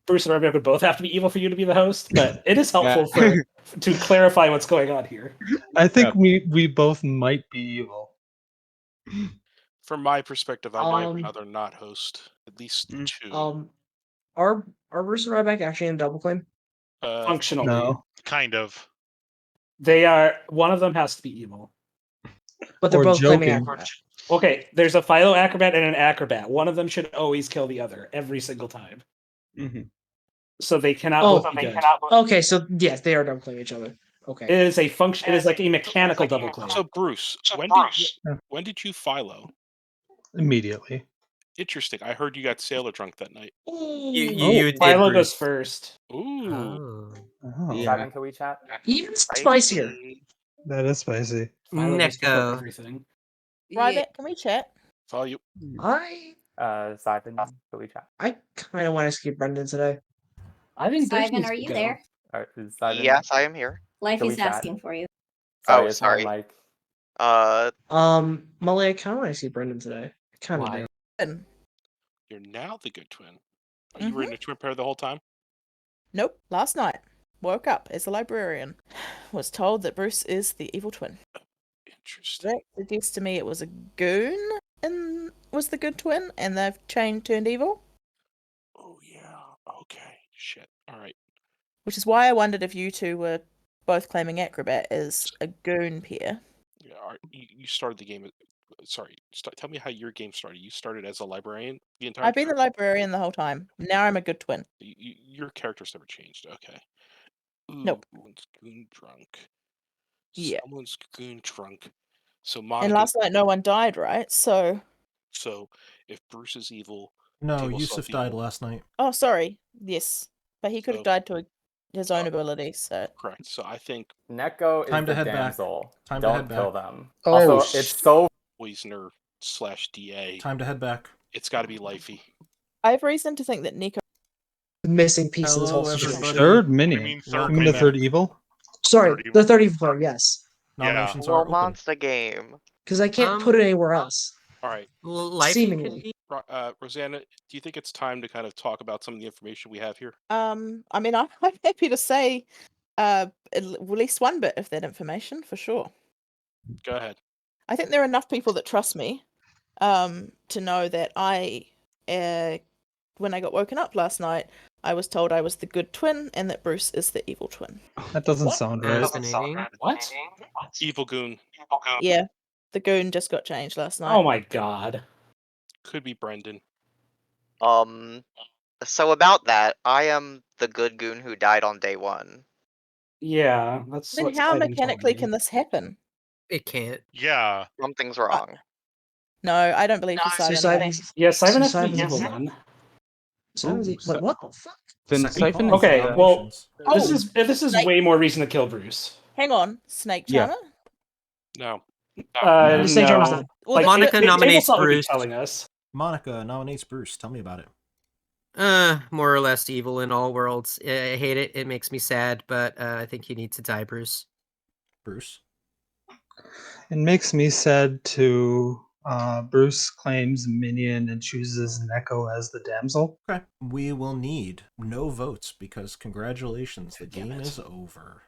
Bruce and Ryback would both have to be evil for you to be the host. But it is helpful to clarify what's going on here. I think we both might be evil. From my perspective, I'd rather not host at least two. Are Bruce and Ryback actually in a double claim? Functionally, No. Kind of. They are. One of them has to be evil. But they're Or both claiming joking. acrobat. Okay, there's a philo acrobat and an acrobat. One of them should always kill the other every single time. Mm-hmm. So they cannot both be good. Okay, so yes, they are double claiming each other. Okay. It is a function. It is like a mechanical double claim. So Bruce, when did you philo? Immediately. Interesting. I heard you got sailor drunk that night. You did, Philo Bruce. goes first. Ooh. Oh, Simon, can we chat? Even spicier. that is spicy. Philo goes before Neko. everything. Ryback, can we chat? Follow you. Simon, can we chat? I kind of want to skip Brendan today. I think Bruce Simon, needs are to you go. there? Is Simon, Yes, I am here. Life Can we is chat? asking for you. Sorry, Oh, is sorry. my mic Molly, I kind of want to see Brendan today. Kind of Why? do. You're now the good twin. You were in a twin pair the whole time? Nope. Last night, woke up as a librarian. Was told that Bruce is the evil twin. Interesting. That suggests to me it was a goon and was the good twin, and they've turned evil. Oh yeah. Okay. Shit. All right. Which is why I wondered if you two were both claiming Acrobat as a goon pair. Yeah. All right. You started the game. Sorry. Tell me how your game started. You started as a librarian the entire I've been time? the librarian the whole time. Now I'm a good twin. Your character's never changed. Okay. Ooh, Nope. Someone's goon drunk. Yeah. Someone's goon drunk. So And Monica. last night no one died, right? So if Bruce is evil, No, Table Yusuf Salt died evil. last night. Oh, sorry. Yes. But he could have So- died to his own ability, so... Correct. So I think Neko is Time to the head back. damsel. Time to Don't head kill back. them. Oh, Also, it's so poisoner / DA. Time to head back. It's got to be Lifey. I have reason to think that Nico... The missing piece of this Hello, whole situation. everybody. Third minion. mean You third mean the minion? third evil? Sorry, Third the evil. third evil player, yes. Nominations Well, are open. monster game. Because I can't put it anywhere else. All right. Life Seemingly. could be. Rosanna, do you think it's time to kind of talk about some of the information we have here? I mean, I'm happy to say at least one bit of that information, for sure. Go ahead. I think there are enough people that trust me to know that when I got woken up last night, I was told I was the good twin and that Bruce is the evil twin. That doesn't sound right. Fascinating. What? Evil goon. Yeah, the goon just got changed last night. Oh my god. Could be Brendan. So about that, I am the good goon who died on day 1. Yeah, that's Then what how Simon told mechanically me. can this happen? It can't. Yeah. Something's wrong. No, I don't believe for So Simon. Yeah, Simon has to be Simon's evil evil. then. Ooh, Wait, what the fuck? Then Second Siphon call is for Okay, well, nominations. this is Snake. way more reason to kill Bruce. Hang on, Snake Yeah. Charmer? No. The Snake Charmer's No. not. Well, Like, Monica Table nominates Salt would be Bruce. telling us. Monica nominates Bruce. Tell me about it. More or less evil in all worlds. I hate it. It makes me sad, but I think you need to die, Bruce. Bruce. It makes me sad to Bruce claims minion and chooses Neko as the damsel. Okay. We will need no votes because congratulations, the game is over.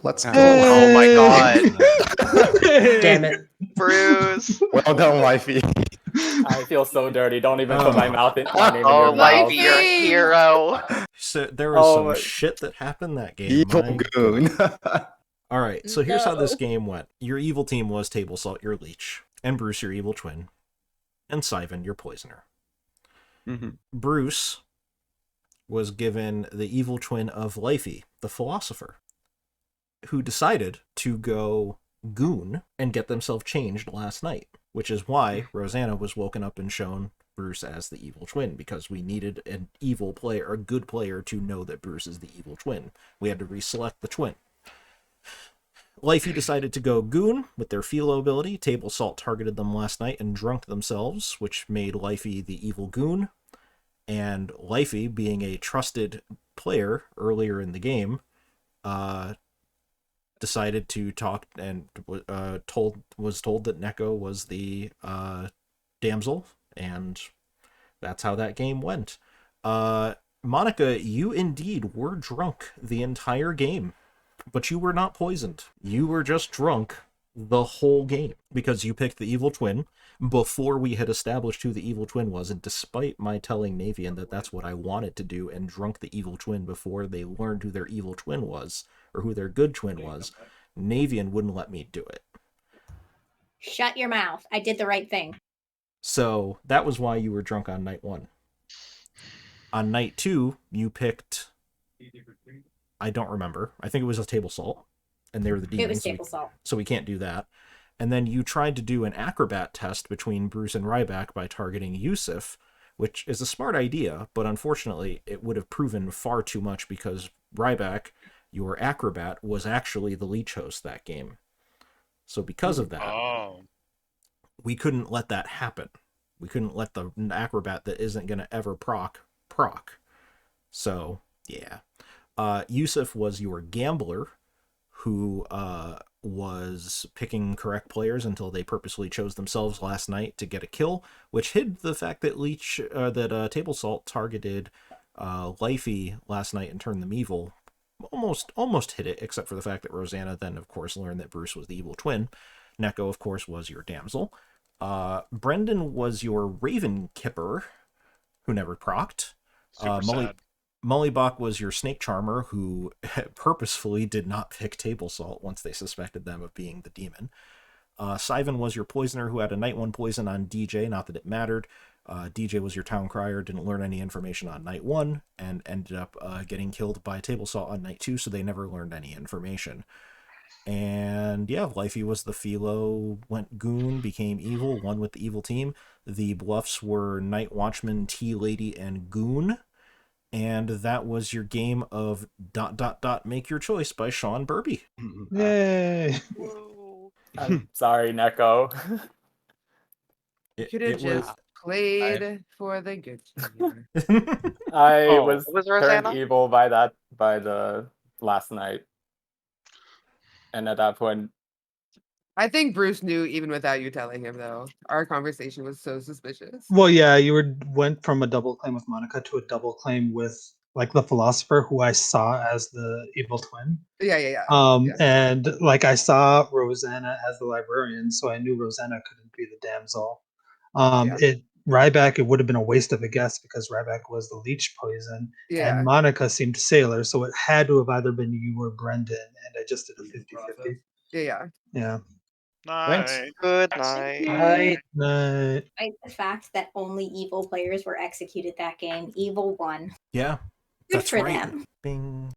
Let's go. Oh my god. Damn it. Bruce. Well done, wifey. I feel so dirty. Don't even put my Oh. my name in Oh, your mouth. Lifey, you're a hero. So there was some my- shit that happened that game. Evil My goon. God. All right, so here's how this No. game went. Your evil team was Table Salt, your leech, and Bruce, your evil twin, and Sivan, your poisoner. Bruce was given the evil twin of Lifey, the philosopher, who decided to go goon and get themselves changed last night, which is why Rosanna was woken up and shown Bruce as the evil twin, because we needed an evil player, a good player, to know that Bruce is the evil twin. We had to reselect the twin. Lifey decided to go goon with their philo ability. Table Salt targeted them last night and drunk themselves, which made Lifey the evil goon. And Lifey, being a trusted player earlier in the game, decided to talk and was told that Neko was the damsel, and that's how that game went. Monica, you indeed were drunk the entire game, but you were not poisoned. You were just drunk the whole game because you picked the evil twin before we had established who the evil twin was, and despite my telling Navean that that's what I wanted to do and drunk the evil twin before they learned who their evil twin was or who their good twin was, Navean wouldn't let me do it. Shut your mouth. I did the right thing. So that was why you were drunk on night 1. On night 2, you picked, I don't remember. I think it was a Table Salt, and they were the demons. It was Table Salt. So we can't do that. And then you tried to do an Acrobat test between Bruce and Ryback by targeting Yusuf, which is a smart idea, but unfortunately it would have proven far too much because Ryback, your Acrobat, was actually the leech host that game. So because of that, we couldn't let that happen. We couldn't let the Acrobat that isn't going to ever proc. So, yeah. Yusuf was your gambler, who was picking correct players until they purposely chose themselves last night to get a kill, which hid the fact that Table Salt targeted Lifey last night and turned them evil. Almost hit it, except for the fact that Rosanna then, of course, learned that Bruce was the evil twin. Neko, of course, was your damsel. Brendan was your Raven Kipper, who never procced. Super sad. Mullybach was your Snake Charmer, who purposefully did not pick Table Salt once they suspected them of being the demon. Sivan was your Poisoner, who had a Night 1 poison on DJ, not that it mattered. DJ was your Town Crier, didn't learn any information on Night 1, and ended up getting killed by Table Salt on Night 2, so they never learned any information. And yeah, Lifey was the Philo, went Goon, became evil, won with the evil team. The Bluffs were Night Watchman, Tea Lady, and Goon. And that was your game of ... Make Your Choice by Sean Burby. Yay! I'm sorry, Neko. Could have just played for the good team. I Oh, was was turned Rosanna? evil by the last night. And at that point, I think Bruce knew even without you telling him, though. Our conversation was so suspicious. Well, yeah, went from a double claim with Monica to a double claim with like the philosopher, who I saw as the evil twin. Yeah. And like I saw Rosanna as the librarian, so I knew Rosanna couldn't be the damsel. Ryback, it would have been a waste of a guess because Ryback was the leech poison, and Monica seemed sailor, so it had to have either been you or Brendan, and I just did a 50-50. Yeah. Night. Good night. Night. Despite the fact that only evil players were executed that game, evil won. Yeah, Good that's for right. them. Bing.